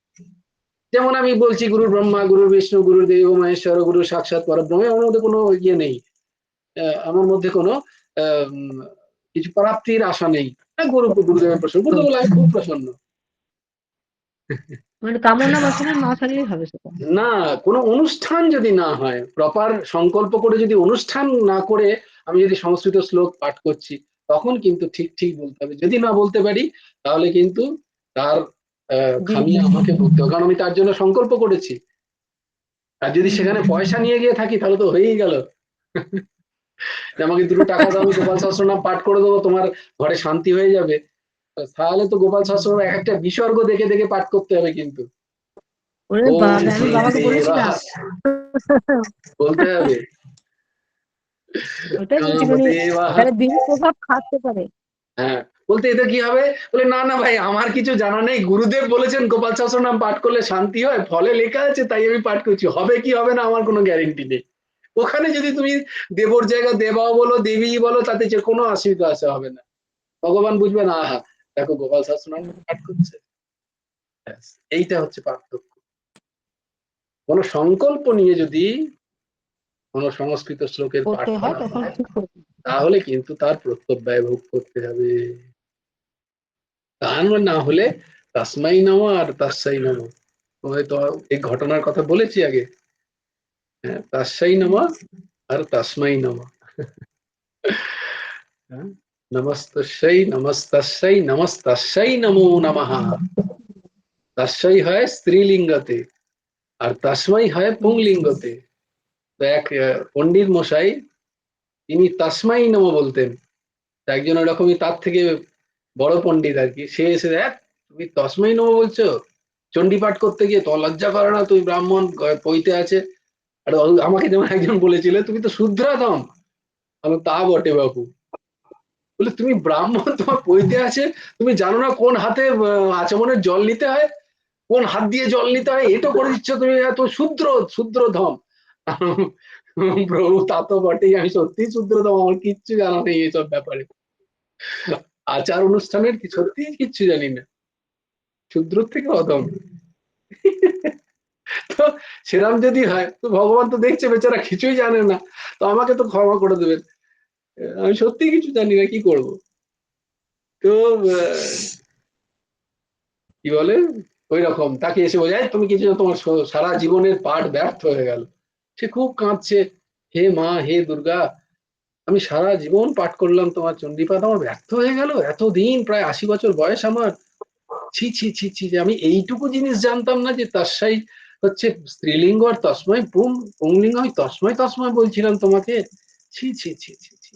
যেমন আমি বলছি গুরু ব্রহ্মা, গুরু বিষ্ণু, গুরু দেব মহেশ্বর, গুরু সাক্ষাৎ পরব্রহ্ম, আমার মধ্যে কোনো ইয়ে নেই, আমার মধ্যে কোনো কিছু প্রাপ্তির আশা নেই। গুরুদেবের প্রসন্ন, গুরুদেব বলে আমি খুব প্রসন্ন। মানে কামনা বাসনা না থাকলেই হবে সেটা। না, কোনো অনুষ্ঠান যদি না হয়, প্রপার সংকল্প করে যদি অনুষ্ঠান না করে আমি যদি সংস্কৃত শ্লোক পাঠ করছি, তখন কিন্তু ঠিক ঠিক বলতে হবে। যদি না বলতে পারি তাহলে কিন্তু তার খামিয়ে আমাকে ভুগতে হবে, কারণ আমি তার জন্য সংকল্প করেছি। আর যদি সেখানে পয়সা নিয়ে গিয়ে থাকি তাহলে তো হয়েই গেল, যে আমাকে 2 টাকা দাও, আমি গোপাল সহস্রনাম পাঠ করে দেবো, তোমার ঘরে শান্তি হয়ে যাবে। তাহলে তো গোপাল সহস্রনাম এক একটা বিসর্গ দেখে দেখে পাঠ করতে হবে, কিন্তু ওরে ওম বাবা, আমি বাবাকে বলেছিলাম, বলতে হবে। ওটাই বলছি, মানে কামদেবাহ। তাহলে প্রভাব খাটতে পারে। হ্যাঁ, বলতে এতে কি হবে, বলে না না ভাই, আমার কিছু জানা নেই, গুরুদেব বলেছেন গোপাল সহস্রনাম পাঠ করলে শান্তি হয়, ফলে লেখা আছে তাই আমি পাঠ করছি, হবে কি হবে না আমার কোনো গ্যারেন্টি নেই। ওখানে যদি তুমি দেবর জায়গা দেবাও বলো, দেবী বলো, তাতে যে কোনো অসুবিধা আসা হবে না, ভগবান বুঝবে না, আহা দেখো গোপাল সহস্রনাম পাঠ করছে। ব্যাস, এইটা হচ্ছে পার্থক্য। কোন সংকল্প নিয়ে যদি কোন সংস্কৃত শ্লোকের পাঠ করতে হয় করা তখন হয়, ঠিক করতে তাহলে কিন্তু তার প্রত্যব্যয় ভোগ করতে হবে। তার না হলে তাসমাই নমঃ আর তাস্সাই নমঃ, হয়তো এই ঘটনার কথা বলেছি আগে। হ্যাঁ, তাস্সাই নমঃ আর তাসমাই নমঃ। হ্যাঁ, নমস্তস্যৈ নমস্তস্যৈ নমস্তস্যৈ নমো নমঃ। তাস্সাই হয় স্ত্রীলিঙ্গতে, আর তাসমাই হয় পুংলিঙ্গতে। তো এক পণ্ডিত মশাই, তিনি তাসমাই নমঃ বলতেন। তো একজন ওরকমই তার থেকে বড় পণ্ডিত আর কি, সে এসে, দেখ তুমি তসমাই নমঃ বলছো চণ্ডী পাঠ করতে গিয়ে, তোমার লজ্জা করে না, তুই ব্রাহ্মণ, পৈতে আছে। আর আমাকে যেমন একজন বলেছিল, তুমি তো শুদ্রাধম। আমি, তা বটে বাবু। বলে তুমি ব্রাহ্মণ, তোমার পৈতে আছে, তুমি জানো না কোন হাতে আচমনের জল নিতে হয়, কোন হাত দিয়ে জল নিতে হয়, এটা করে দিচ্ছ তুমি, এত শূদ্রধম। প্রভু, তা তো বটেই, আমি সত্যি শূদ্রধম, আমার কিচ্ছু জানা নেই এসব ব্যাপারে, আচার অনুষ্ঠানের সত্যি কিচ্ছু জানি না, শূদ্র থেকে অধম। তো সেরাম যদি হয়, তো ভগবান তো দেখছে বেচারা কিছুই জানে না, তো আমাকে তো ক্ষমা করে দেবেন, আমি সত্যি কিছু জানি না, কি করব। তো কি বলে, ওই রকম তাকে এসে বোঝায়, তুমি কিছু, তোমার সারা জীবনের পাঠ ব্যর্থ হয়ে গেল। সে খুব কাঁদছে, হে মা, হে দুর্গা, আমি সারা জীবন পাঠ করলাম তোমার চণ্ডীপাঠ, আমার ব্যর্থ হয়ে গেল, এতদিন, প্রায় 80 বছর বয়স আমার, ছি ছি ছি ছি, যে আমি এইটুকু জিনিস জানতাম না, যে তস্মাই হচ্ছে স্ত্রীলিঙ্গ, আর তসময় পুংলিঙ্গ, আমি তসময় তসময় বলছিলাম তোমাকে, ছি ছি ছি ছি ছি,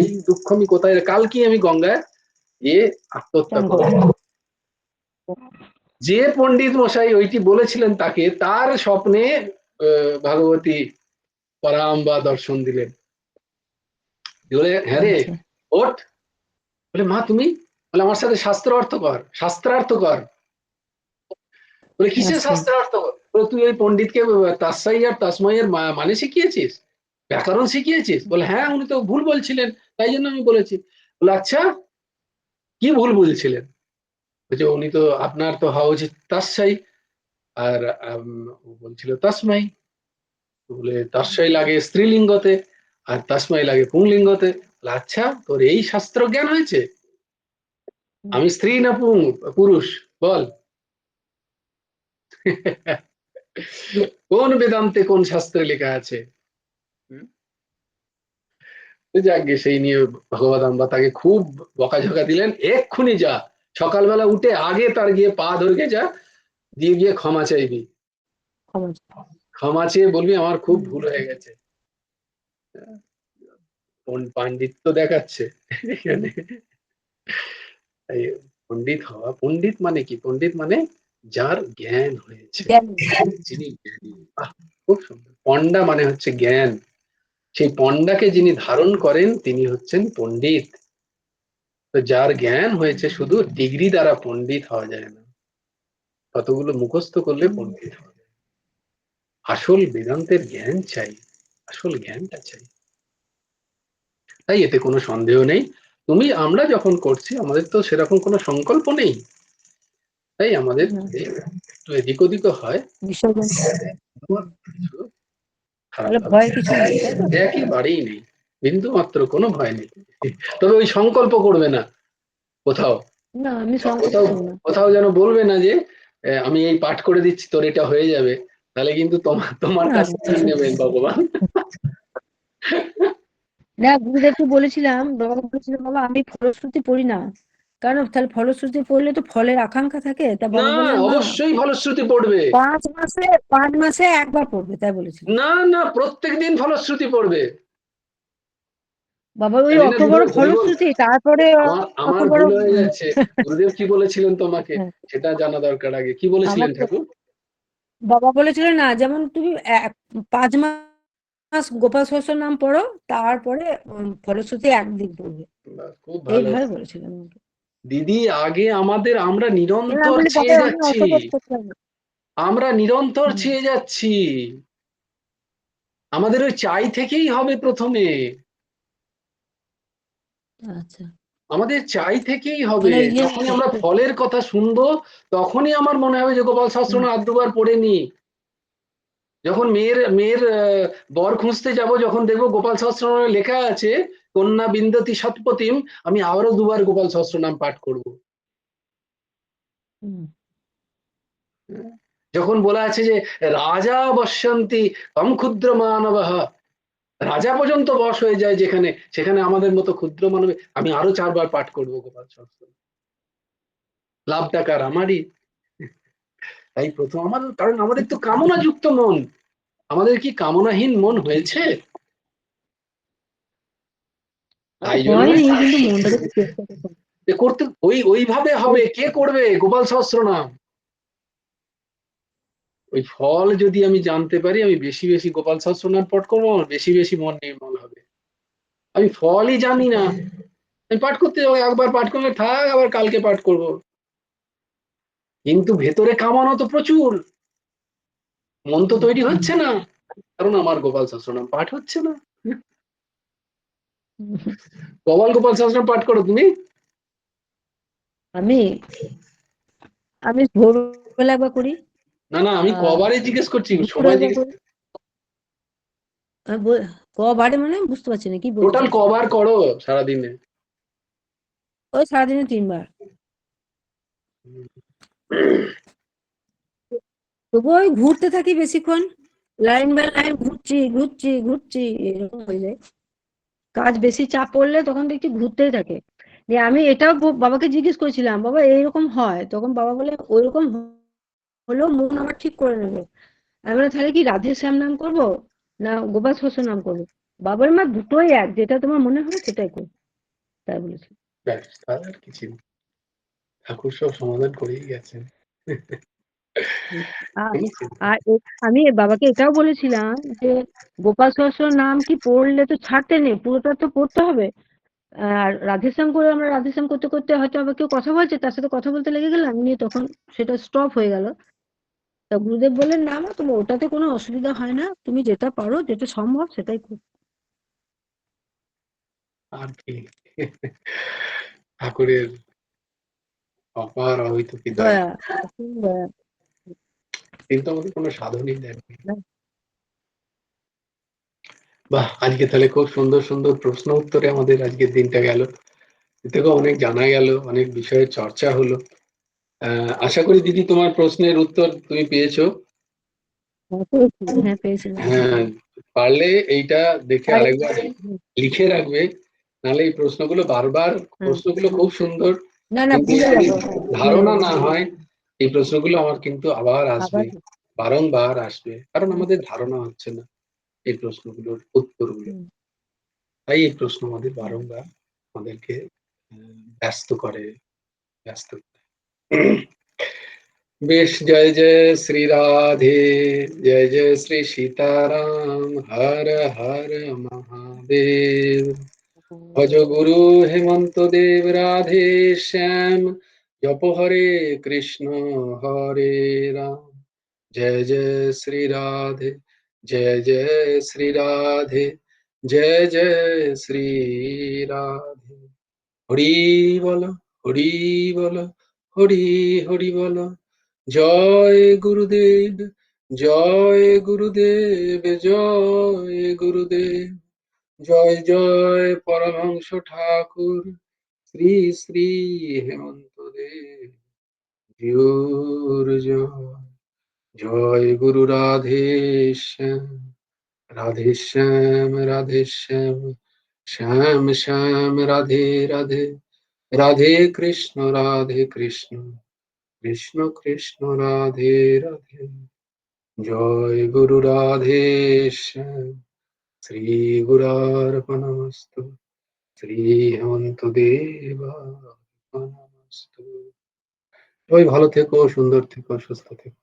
এই দুঃখ আমি কোথায়, কালকে আমি গঙ্গায় গিয়ে আত্মহত্যা করব। যে পণ্ডিত মশাই ওইটি বলেছিলেন, তাকে তার স্বপ্নে ভাগবতী পরাম্বা দর্শন দিলেন। বলে, হ্যাঁ রে, আচ্ছা, ওঠ। বলে, মা তুমি, বলে আমার সাথে শাস্ত্রার্থ কর, শাস্ত্রার্থ কর। বলে, কিসের আচ্ছা, শাস্ত্রার্থ কর? বলে, তুই ওই পণ্ডিতকে তাসাই আর তাসমাইয়ের মানে শিখিয়েছিস, ব্যাকরণ শিখিয়েছিস? বলে, হ্যাঁ, উনি তো ভুল বলছিলেন, তাই জন্য আমি বলেছি। বলে, আচ্ছা, কি ভুল বলছিলেন? বলছে, উনি তো, আপনার তো হওয়া উচিত তাসাই, আর ও বলছিল তাসমাই। বলে, তাসাই লাগে স্ত্রীলিঙ্গতে, আর তাসমাই লাগে পুংলিঙ্গতে। বলে, আচ্ছা, তোর এই শাস্ত্র জ্ঞান হয়েছে? আমি স্ত্রী না পুরুষ, বল। কোন বেদান্তে, কোন শাস্ত্রে লেখা আছে? যাকে সেই নিয়ে ভগবতাম্বা তাকে খুব বকাঝকা দিলেন, এক্ষুনি যা, সকালবেলা উঠে আগে তার গিয়ে পা ধরে যা, দিয়ে গিয়ে ক্ষমা চাইবি, ক্ষমা চেয়ে বলবি আমার খুব ভুল হয়ে গেছে। পাণ্ডিত্য দেখাচ্ছে এখানে। পণ্ডিত হওয়া, পণ্ডিত মানে কি? পণ্ডিত মানে যার জ্ঞান হয়েছে, যিনি জ্ঞানী। খুব সুন্দর। পণ্ডা মানে হচ্ছে জ্ঞান, সেই পণ্ডাকে যিনি ধারণ করেন তিনি হচ্ছেন পণ্ডিত। তো যার জ্ঞান হয়েছে, শুধু ডিগ্রি দ্বারা পণ্ডিত হওয়া যায় না, কতগুলো মুখস্থ করলে পণ্ডিত হওয়া যায়। আসল বেদান্তের জ্ঞান চাই, আসল জ্ঞানটা চাই। তাই এতে কোনো সন্দেহ নেই। আমরা যখন করছি, আমাদের তো সেরকম কোনো সংকল্প নেই, তাই আমাদের একটু এদিক ওদিকও হয়, বিসর্জন, কিছু খারাপ তাহলে ভাবে ভয় কিছু নেই, তাই তো? একেবারেই নেই, বিন্দু মাত্র কোনো ভয় নেই। তবে ওই সংকল্প করবে না কোথাও, না, আমি সংকল্প কোথাও করবো না। কোথাও যেন বলবে না যে আমি এই পাঠ করে দিচ্ছি, তোর এটা হয়ে যাবে, তাহলে কিন্তু তোমার না, কাছে কি নেবেন ভগবান। না, গুরুদেবকে বলেছিলাম, বাবাকে বলেছিলাম, বাবা আমি ফলশ্রুতি পড়ি না, কারণ তাহলে ফলশ্রুতি পড়লে তো ফলের আকাঙ্ক্ষা থাকে, তা না, বাবা বললেন না, অবশ্যই ফলশ্রুতি পড়বে। 5 মাসে একবার পড়বে, তাই বলেছিলেন। না না, প্রত্যেকদিন ফলশ্রুতি পড়বে। বাবা ওই জানি না অত দিদি, বড় হরিবোল, ফলশ্রুতি, তারপরে অত আমার বড় ভুল হয়ে যাচ্ছে। গুরুদেব কি বলেছিলেন তোমাকে হ্যাঁ, সেটা জানা দরকার আগে। কি বলেছিলেন আমাকে ঠাকুর? বাবা বলেছিলেন না, যেমন তুমি 5 মাস গোপাল সহস্র নাম পড়ো, তারপরে ফলশ্রুতি একদিন পড়বে, বাহ, খুব ভালো এইভাবে বলেছিলেন আমাকে। দিদি। আগে আমরা এবার আমি নিরন্তর বলি, বাবা চেয়ে আমি যাচ্ছি, অত বড় করতে পারবো না। আমরা নিরন্তর হুম, চেয়ে যাচ্ছি। আমাদের ওই চাই থেকেই হবে প্রথমে, আচ্ছা, আমাদের চাই থেকেই হবে। মানে ইয়ে যখনই আমরা ফলের কথা শুনবো, তখনই আমার মনে হবে যে গোপাল হুম, সহস্রনাম আদ দুবার পড়ে নি। যখন মেয়ের মেয়ের বর খুঁজতে যাব, যখন দেখবো গোপাল সহস্রনামে লেখা আছে কন্যা বিন্দতি সৎপতিম, আমি আবারও দুবার গোপাল সহস্রনাম পাঠ করব। হুম, যখন বলা আছে যে রাজা বশ্যন্তি তম ক্ষুদ্র মানবঃ, রাজা পর্যন্ত বশ হয়ে যায় যেখানে, সেখানে আমাদের মতো ক্ষুদ্র মানবে, আমি আরো 4 বার পাঠ করব গোপাল সহস্র। লাভটা কার? আমারই। তাই প্রথম আমার, কারণ আমাদের তো কামনা যুক্ত মন। আমাদের কি কামনাহীন মন হয়েছে? তাই জন্য হয়নি, কিন্তু মনটাকে একটু চেষ্টা করতে হবে। করতে ওইভাবে হবে। কে করবে গোপাল সহস্রনাম? ওই ফল যদি আমি জানতে পারি, আমি বেশি বেশি গোপাল সহস্রনাম পাঠ করবো, আমার বেশি বেশি মন নির্মল হবে। আমি ফলই জানি না, আমি পাঠ করতে যাবো, একবার পাঠ করলে থাক, আবার কালকে পাঠ করব। কিন্তু ভেতরে কামনা তো প্রচুর, মন তো তৈরি হচ্ছে না, কারণ আমার গোপাল সহস্রনাম পাঠ হচ্ছে না। গোপাল সহস্রনাম পাঠ করো তুমি? আমি আমি ভোরবেলা একবার করি, না না, আমি আর কবারে জিজ্ঞেস করছি, দুপুরে সময় একবার জিজ্ঞেস। করি। কবারে মানে বুঝতে পারছি না কি বলতে টোটাল চাইছেন। কবার করো সারাদিনে? ওই সারাদিনে 3 বার। তবুও ওই ঘুরতে থাকি বেশিক্ষণ, লাইন বাই লাইন ঘুরছি ঘুরছি ঘুরছি, এরকম হয়ে যায়। কাজ বেশি চাপ পড়লে তখন দেখছি ঘুরতেই থাকে। যে আমি এটাও বাবাকে জিজ্ঞেস করেছিলাম, বাবা এইরকম হয়? তখন বাবা বলে ওইরকম হলেও মন আবার ঠিক করে নেবে। আমি বললাম, তাহলে কি রাধে শ্যাম নাম করবো না গোপাল সহস্র নাম করবো? বাবার মা দুটোই এক, যেটা তোমার মনে হবে সেটাই করো, তাই বলেছে। ব্যাস, তার আর কিছু না। ঠাকুর সব সমাধান করেই গেছেন। হুম। আর কোনো চিন্তা আর আমি বাবাকে এটাও বলেছিলাম যে গোপাল সহস্র নাম কি পড়লে তো ছাড়তে নেই, পুরোটা তো পড়তে হবে। আর রাধেশ্যাম করে আমরা রাধেশ্যাম করতে করতে হয়তো আবার কেউ কথা বলছে, তার সাথে কথা বলতে লেগে গেলাম, নিয়ে তখন সেটা স্টপ হয়ে গেল। তা গুরুদেব বললেন, না মা, তোমার ওটাতে কোনো অসুবিধা হয় না, তুমি যেটা পারো যেটা সম্ভব সেটাই করো। আর কি। ঠাকুরের অপার অহিত কি দয়া, দয়া, অসীম দয়া। কিন্তু আমাদের কোনো সাধনই দেয়নি। বাহ, আজকে তাহলে খুব সুন্দর সুন্দর প্রশ্ন উত্তরে আমাদের আজকের দিনটা গেল। এ থেকেও অনেক জানা গেল, অনেক বিষয়ের চর্চা হলো। আশা করি দিদি তোমার প্রশ্নের উত্তর তুমি পেয়েছো। হ্যাঁ, পেয়েছি, হ্যাঁ পেয়েছিলাম। হ্যাঁ, পারলে এইটা দেখে আর আরেকবার লিখে রাখবে, নাহলে এই প্রশ্নগুলো বারবার, হ্যাঁ, প্রশ্নগুলো খুব সুন্দর, না না, কিন্তু ভুলে যদি যাবো, হ্যাঁ ভুলে ধারণা যাবো। না হয়, এই প্রশ্নগুলো আমার কিন্তু আবার আসবে, আবার বারংবার আসবে, কারণ হুম, আমাদের ধারণা হচ্ছে না এই প্রশ্নগুলোর উত্তরগুলো। হুম, তাই এই প্রশ্ন আমাদের হুম। বারংবার আমাদেরকে ব্যস্ত করে, ব্যস্ত করে। বেশ, জয় জয় শ্রী রাধে, জয় জয় শ্রী সীতারাম, হর হর মহাদেব। ভজ গুরু হেমন্ত দেব রাধে শ্যাম, জপ হরে কৃষ্ণ হরে রাম। জয় জয় শ্রী রাধে, জয় জয় শ্রী রাধে, জয় জয় শ্রী রাধে। হরি বল, হরি বল, হরি হরি বল। জয় গুরুদেব, জয় গুরুদেব, জয় গুরুদেব। জয় জয় পরমহংস ঠাকুর শ্রী শ্রী হেমন্ত দেব জিউর জয়। জয় গুরু রাধে শ্যাম, রাধে শ্যাম, রাধে শ্যাম, শ্যাম শ্যাম রাধে রাধে। রাধে কৃষ্ণ কৃষ্ণ কৃষ্ণ রাধে রাধে, জয় গুরু রাধে শ্যাম, শ্রী গুরার্পণমস্তু, শ্রী হেমন্ত দেবার্পণমস্তু। সবাই ভালো থেকো, সুন্দর থেকো, সুস্থ থেকো।